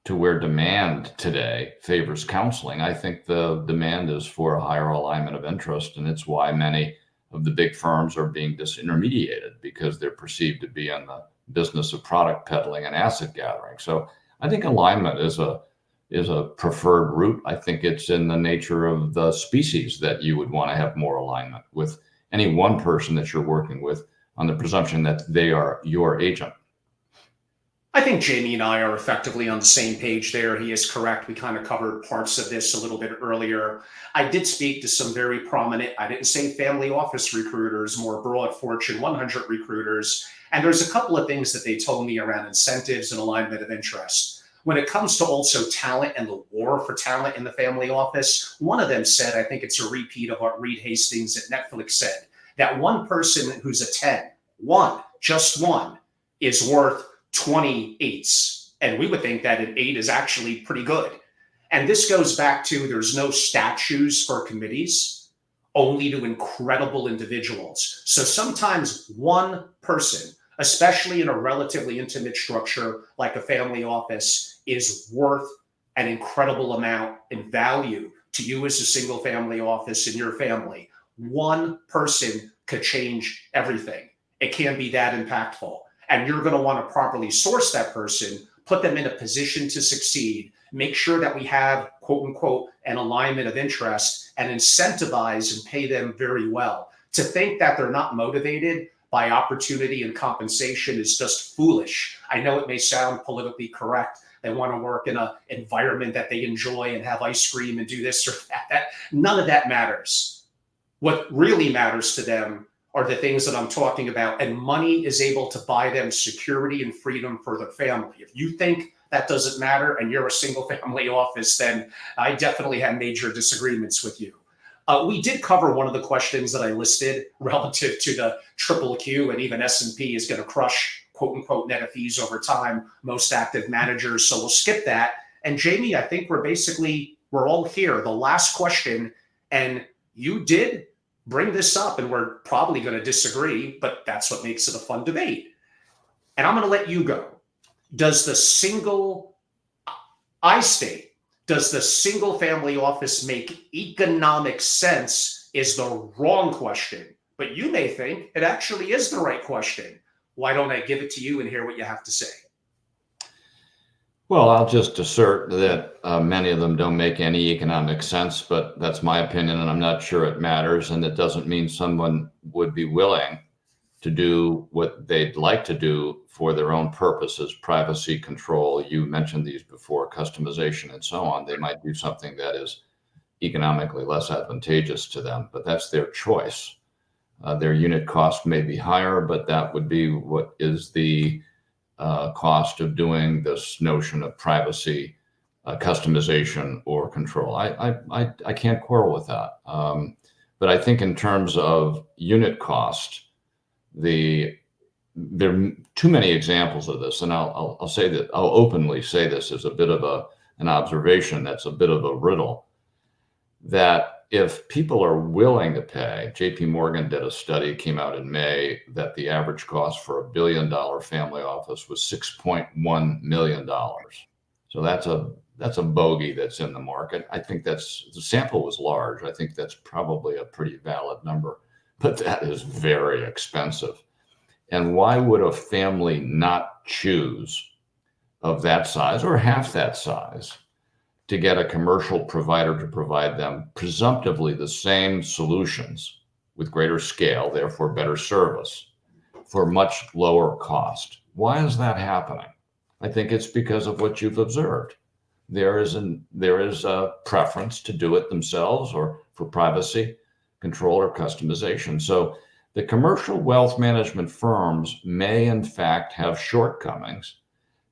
to where demand today favors counseling. I think the demand is for a higher alignment of interest, and it's why many of the big firms are being disintermediated, because they're perceived to be in the business of product peddling and asset gathering. So I think alignment is a preferred route. I think it's in the nature of the species that you would want to have more alignment with any one person that you're working with, on the presumption that they are your agent. I think Jamie and I are effectively on the same page there. He is correct. We kind of covered parts of this a little bit earlier. I did speak to some very prominent, I didn't say family office recruiters, more broad Fortune 100 recruiters. And there's a couple of things that they told me around incentives and alignment of interest. When it comes to also talent and the war for talent in the family office, one of them said, I think it's a repeat of what Reed Hastings at Netflix said, that one person who's a 10, just one, is worth 20 eights. And we would think that an 8 is actually pretty good. And this goes back to, there's no statues for committees, only to incredible individuals. So sometimes one person, especially in a relatively intimate structure like a family office, is worth an incredible amount in value to you as a single family office in your family. One person could change everything. It can be that impactful. And you're going to want to properly source that person, put them in a position to succeed, make sure that we have, quote unquote, an alignment of interest, and incentivize and pay them very well. To think that they're not motivated by opportunity and compensation is just foolish. I know it may sound politically correct. They want to work in an environment that they enjoy and have ice cream and do this or that. None of that matters. What really matters to them are the things that I'm talking about, and money is able to buy them security and freedom for their family. If you think that doesn't matter and you're a single family office, then I definitely have major disagreements with you. We did cover one of the questions that I listed relative to the triple Q, and even S&P is going to crush, quote unquote, net of fees over time, most active managers. So we'll skip that. And Jamie, I think we're all here. The last question, and you did bring this up, and we're probably going to disagree, but that's what makes it a fun debate. And I'm going to let you go. Does the single family office make economic sense is the wrong question, but you may think it actually is the right question. Why don't I give it to you and hear what you have to say? Well, I'll just assert that many of them don't make any economic sense, but that's my opinion, and I'm not sure it matters. And it doesn't mean someone would be willing to do what they'd like to do for their own purposes, privacy, control. You mentioned these before, customization and so on. They might do something that is economically less advantageous to them, but that's their choice. Their unit cost may be higher, but that would be what is the cost of doing this notion of privacy, customization, or control. I can't quarrel with that. But I think in terms of unit cost, there are too many examples of this, and I'll openly say this as a bit of an observation that's a bit of a riddle, that if people are willing to pay, JP Morgan did a study, came out in May, that the average cost for $1 billion family office was $6.1 million. So that's a bogey that's in the market. I think the sample was large. I think that's probably a pretty valid number, but that is very expensive. And why would a family not choose of that size or half that size to get a commercial provider to provide them presumptively the same solutions with greater scale, therefore better service, for much lower cost? Why is that happening? I think it's because of what you've observed. There is a preference to do it themselves or for privacy, control, or customization. So The commercial wealth management firms may, in fact, have shortcomings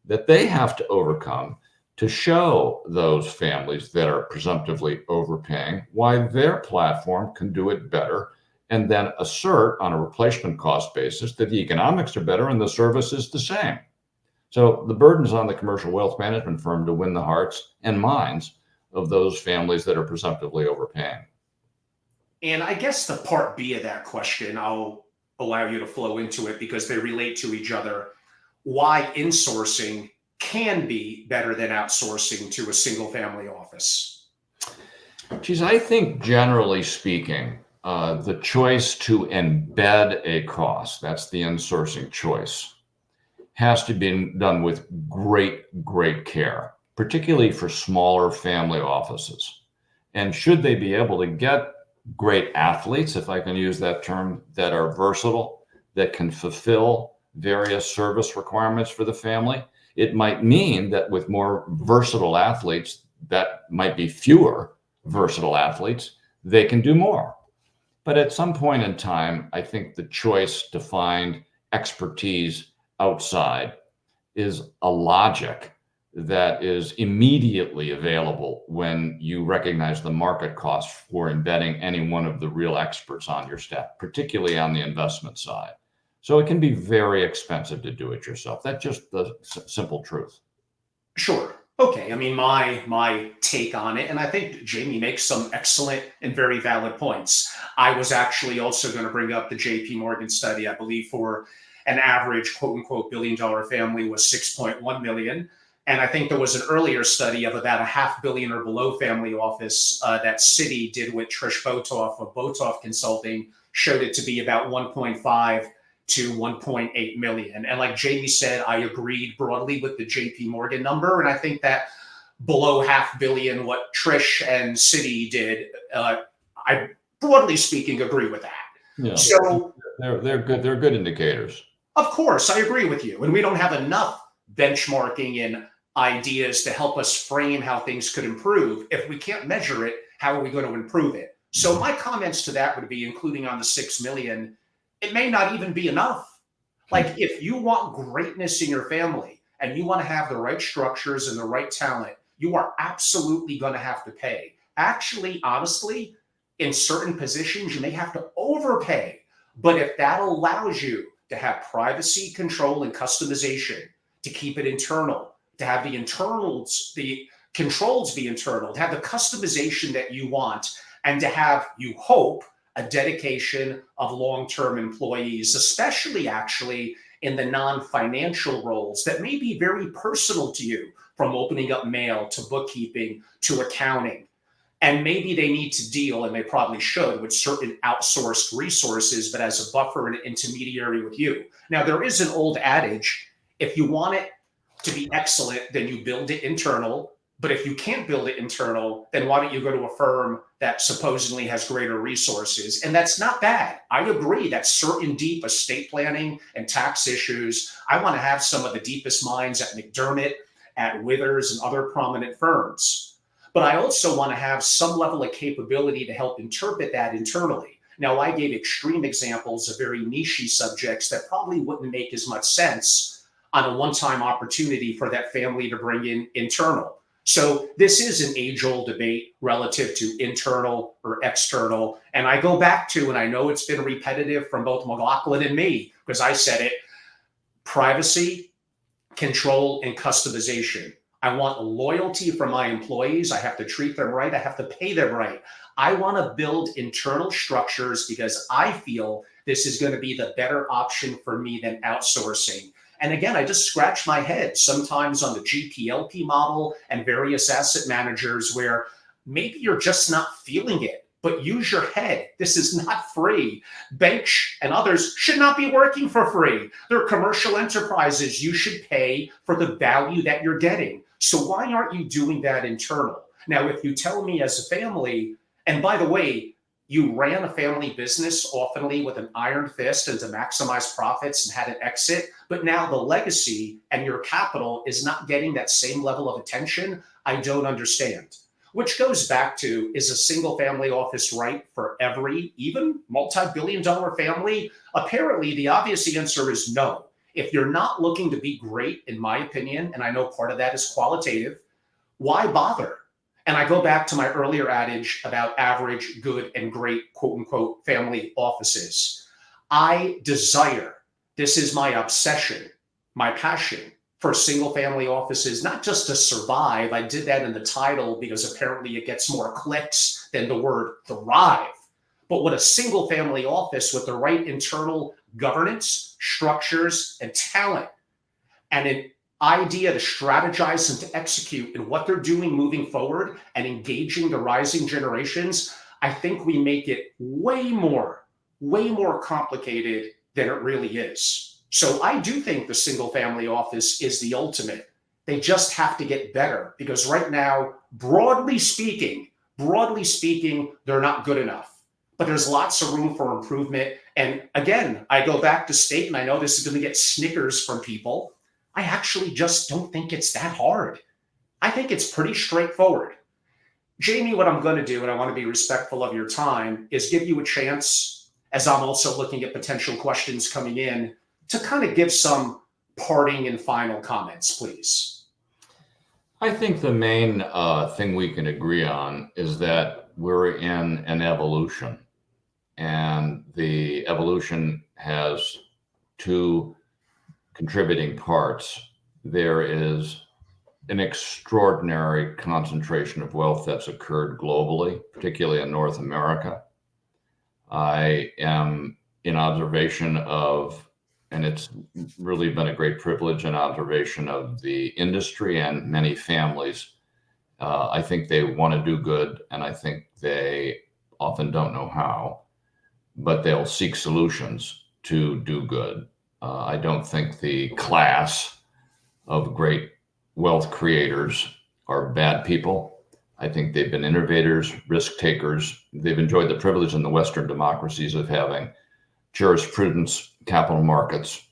that they have to overcome to show those families that are presumptively overpaying why their platform can do it better, and then assert on a replacement cost basis that the economics are better and the service is the same. So the burden's on the commercial wealth management firm to win the hearts and minds of those families that are presumptively overpaying. And I guess the part B of that question, I'll allow you to flow into it because they relate to each other. Why insourcing can be better than outsourcing to a single family office? Geez, I think generally speaking, the choice to embed a cost, that's the insourcing choice, has to be done with great care, particularly for smaller family offices. And should they be able to get great athletes, if I can use that term, that are versatile, that can fulfill various service requirements for the family, it might mean that with more versatile athletes, that might be fewer versatile athletes, they can do more. But at some point in time, I think the choice to find expertise outside is a logic that is immediately available when you recognize the market cost for embedding any one of the real experts on your staff, particularly on the investment side. So it can be very expensive to do it yourself. That's just the simple truth. Sure. Okay. I mean, my take on it, and I think Jamie makes some excellent and very valid points. I was actually also going to bring up the JP Morgan study. I believe for an average quote unquote $1 billion family was 6.1 million. And I think there was an earlier study of about a $500 million or below family office that Citi did with Trish Botoff of Botoff Consulting, showed it to be about 1.5 to 1.8 million. And like Jamie said, I agreed broadly with the JP Morgan number. And I think that below $500 million, what Trish and Citi did, I broadly speaking agree with that. Yeah. So they're good. They're good indicators. Of course, I agree with you. And we don't have enough benchmarking and ideas to help us frame how things could improve. If we can't measure it, how are we going to improve it? So my comments to that would be, including on the 6 million, it may not even be enough. Like if you want greatness in your family and you want to have the right structures and the right talent, you are absolutely going to have to pay. Actually, honestly, in certain positions, you may have to overpay. But if that allows you to have privacy, control, and customization, to keep it internal, to have the internals, the controls be internal, to have the customization that you want, and to have, you hope, a dedication of long-term employees, especially actually in the non-financial roles that may be very personal to you, from opening up mail to bookkeeping to accounting. And maybe they need to deal, and they probably should, with certain outsourced resources, but as a buffer and an intermediary with you. Now, there is an old adage, if you want it to be excellent, then you build it internal. But if you can't build it internal, then why don't you go to a firm that supposedly has greater resources? And that's not bad. I agree that certain deep estate planning and tax issues, I want to have some of the deepest minds at McDermott, at Withers, and other prominent firms. But I also want to have some level of capability to help interpret that internally. Now, I gave extreme examples of very niche subjects that probably wouldn't make as much sense on a one-time opportunity for that family to bring in internal. So this is an age-old debate relative to internal or external. And I go back to, and I know it's been repetitive from both McLaughlin and me, because I said it, privacy, control, and customization. I want loyalty from my employees. I have to treat them right. I have to pay them right. I want to build internal structures because I feel this is going to be the better option for me than outsourcing. And again, I just scratch my head sometimes on the GPLP model and various asset managers where maybe you're just not feeling it, but use your head. This is not free. Banks and others should not be working for free. They're commercial enterprises. You should pay for the value that you're getting. So why aren't you doing that internal? Now, if you tell me as a family, and by the way, you ran a family business oftenly with an iron fist and to maximize profits and had an exit, but now the legacy and your capital is not getting that same level of attention, I don't understand. which goes back to, is a single family office right for every, even multi-billion-dollar family? Apparently, the obvious answer is no. If you're not looking to be great, in my opinion, and I know part of that is qualitative, why bother? And I go back to my earlier adage about average, good, and great, quote unquote, family offices. I desire, this is my obsession, my passion for single family offices, not just to survive. I did that in the title because apparently it gets more clicks than the word thrive. But what a single family office with the right internal governance, structures, and talent, and an idea to strategize and to execute in what they're doing moving forward and engaging the rising generations, I think we make it way more complicated than it really is. So I do think the single family office is the ultimate. They just have to get better because right now, broadly speaking, they're not good enough. But there's lots of room for improvement. And again, I go back to state, and I know this is going to get snickers from people. I actually just don't think it's that hard. I think it's pretty straightforward. Jamie, what I'm going to do, and I want to be respectful of your time, is give you a chance, as I'm also looking at potential questions coming in, to kind of give some parting and final comments, please. I think the main thing we can agree on is that we're in an evolution, and the evolution has two contributing parts. There is an extraordinary concentration of wealth that's occurred globally, particularly in North America. I am in observation of, and it's really been a great privilege and observation of the industry and many families. I think they want to do good, and I think they often don't know how, but they'll seek solutions to do good. I don't think the class of great wealth creators are bad people. I think they've been innovators, risk takers. They've enjoyed the privilege in the Western democracies of having jurisprudence, capital markets,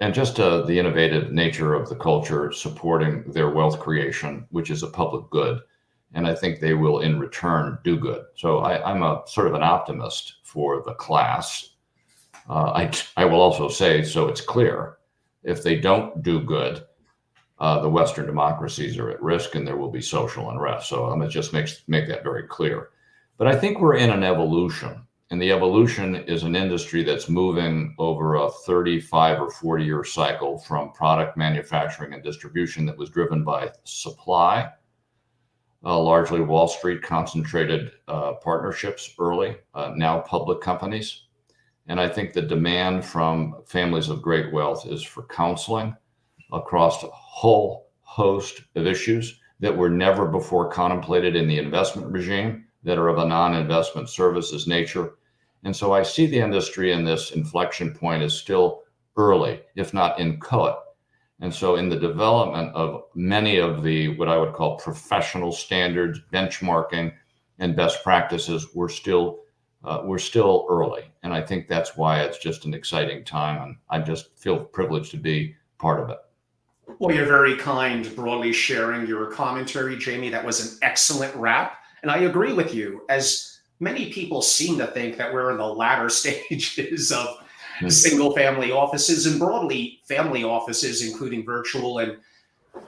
and just the innovative nature of the culture supporting their wealth creation, which is a public good. And I think they will, in return, do good. So I'm a sort of an optimist for the class. I will also say, so it's clear, if they don't do good, the Western democracies are at risk and there will be social unrest. So it just make that very clear. But I think we're in an evolution. And the evolution is an industry that's moving over a 35 or 40-year cycle from product manufacturing and distribution that was driven by supply, largely Wall Street concentrated partnerships early, now public companies. And I think the demand from families of great wealth is for counseling across a whole host of issues that were never before contemplated in the investment regime, that are of a non-investment services nature. And so I see the industry in this inflection point as still early, if not inchoate. And so in the development of many of the, what I would call professional standards, benchmarking, and best practices, we're still early. And I think that's why it's just an exciting time. And I just feel privileged to be part of it. Well, you're very kind, broadly sharing your commentary, Jamie. That was an excellent wrap. And I agree with you, as many people seem to think that we're in the latter stages of single family offices and broadly family offices, including virtual and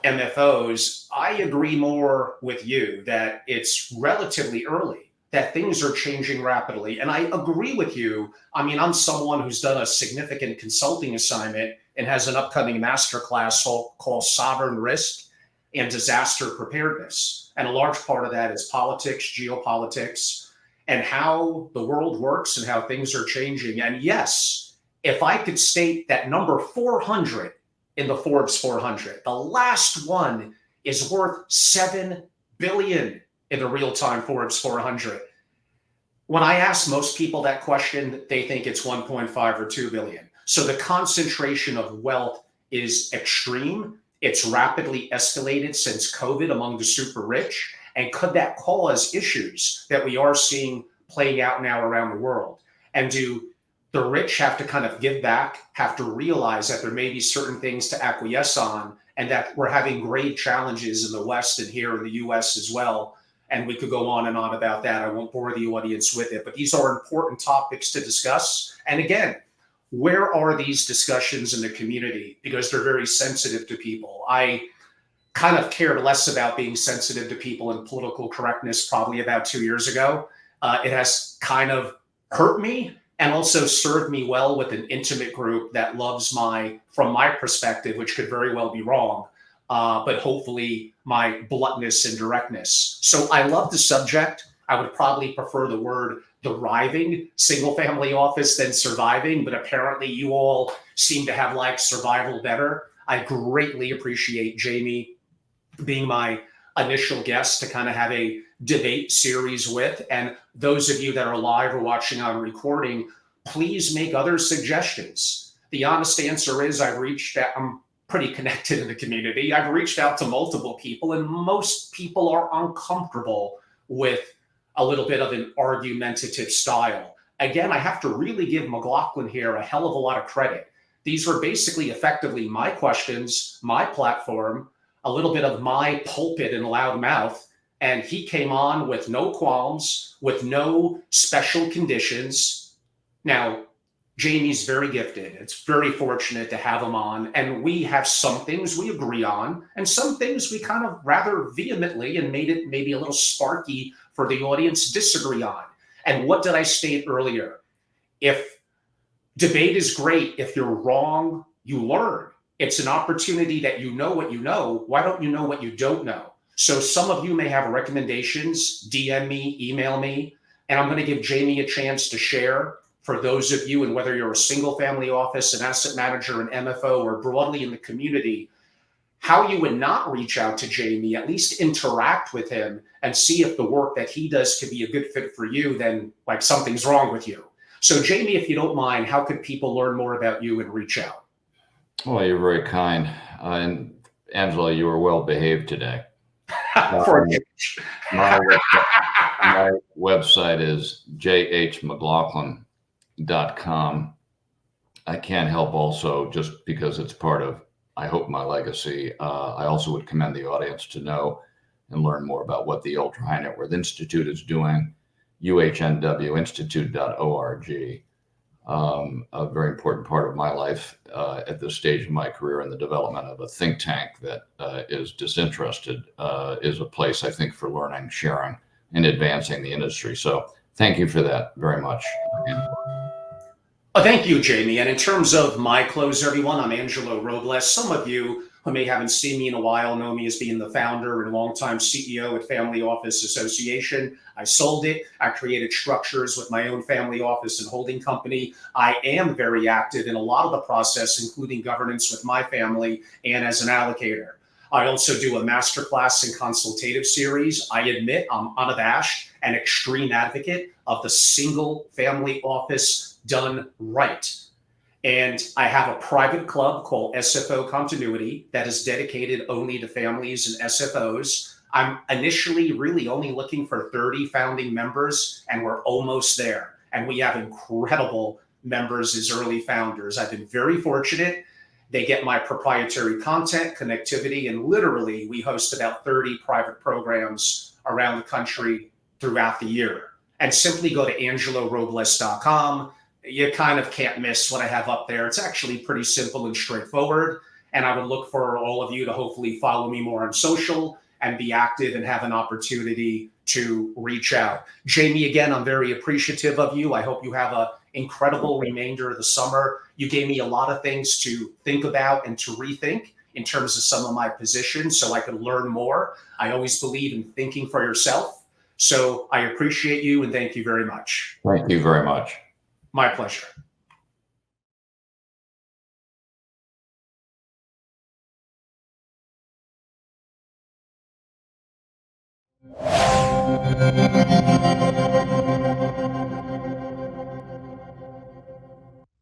MFOs. I agree more with you that it's relatively early, that things are changing rapidly. And I agree with you. I mean, I'm someone who's done a significant consulting assignment and has an upcoming masterclass called Sovereign Risk and Disaster Preparedness. And a large part of that is politics, geopolitics, and how the world works and how things are changing. And yes, if I could state that number 400 in the Forbes 400, the last one is worth $7 billion in the real-time Forbes 400. When I ask most people that question, they think it's 1.5 or 2 billion. So the concentration of wealth is extreme. It's rapidly escalated since COVID among the super rich. And could that cause issues that we are seeing playing out now around the world? And do the rich have to kind of give back, have to realize that there may be certain things to acquiesce on, and that we're having grave challenges in the West and here in the US as well? and we could go on and on about that. I won't bore the audience with it, but these are important topics to discuss. And again, where are these discussions in the community? Because they're very sensitive to people. I kind of cared less about being sensitive to people and political correctness probably about 2 years ago. It has kind of hurt me and also served me well with an intimate group that loves from my perspective, which could very well be wrong, but hopefully my bluntness and directness. So I love the subject. I would probably prefer the word thriving single family office than surviving, but apparently you all seem to have liked survival better. I greatly appreciate Jamie being my initial guest to kind of have a debate series with. And those of you that are live or watching on recording, please make other suggestions. The honest answer is I'm pretty connected in the community. I've reached out to multiple people, and most people are uncomfortable with a little bit of an argumentative style. Again, I have to really give McLaughlin here a hell of a lot of credit. These were basically effectively my questions, my platform, a little bit of my pulpit and loud mouth, and he came on with no qualms, with no special conditions. Now, Jamie's very gifted. It's very fortunate to have him on, and we have some things we agree on, and some things we kind of rather vehemently and made it maybe a little sparky for the audience disagree on. And what did I state earlier? If debate is great, if you're wrong, you learn. It's an opportunity that you know what you know. Why don't you know what you don't know? So some of you may have recommendations, DM me, email me, and I'm going to give Jamie a chance to share for those of you, and whether you're a single family office, an asset manager, an MFO, or broadly in the community, how you would not reach out to Jamie, at least interact with him and see if the work that he does could be a good fit for you, then like something's wrong with you. So Jamie, if you don't mind, how could people learn more about you and reach out? Well, you're very kind. And Angela, you were well behaved today. My website is jhmclaughlin.com. I can't help also, just because it's part of, I hope, my legacy. I also would commend the audience to know and learn more about what the Ultra High Net Worth Institute is doing, uhnwinstitute.org. A very important part of my life at this stage of my career in the development of a think tank that is disinterested is a place, I think, for learning, sharing, and advancing the industry. So thank you for that very much. Thank you, Jamie. And in terms of my close, everyone, I'm Angelo Robles. Some of you who may haven't seen me in a while know me as being the founder and longtime CEO at Family Office Association. I sold it. I created structures with my own family office and holding company. I am very active in a lot of the process, including governance with my family and as an allocator. I also do a masterclass and consultative series. I admit I'm unabashed and extreme advocate of the single family office done right. And I have a private club called SFO Continuity that is dedicated only to families and SFOs. I'm initially really only looking for 30 founding members, and we're almost there. And we have incredible members as early founders. I've been very fortunate. They get my proprietary content, connectivity, and literally we host about 30 private programs around the country throughout the year. And simply go to angelorobles.com. You kind of can't miss what I have up there. It's actually pretty simple and straightforward. And I would look for all of you to hopefully follow me more on social and be active and have an opportunity to reach out. Jamie, again, I'm very appreciative of you. I hope you have an incredible remainder of the summer. You gave me a lot of things to think about and to rethink in terms of some of my positions so I could learn more. I always believe in thinking for yourself. So I appreciate you and thank you very much. Thank you very much. My pleasure.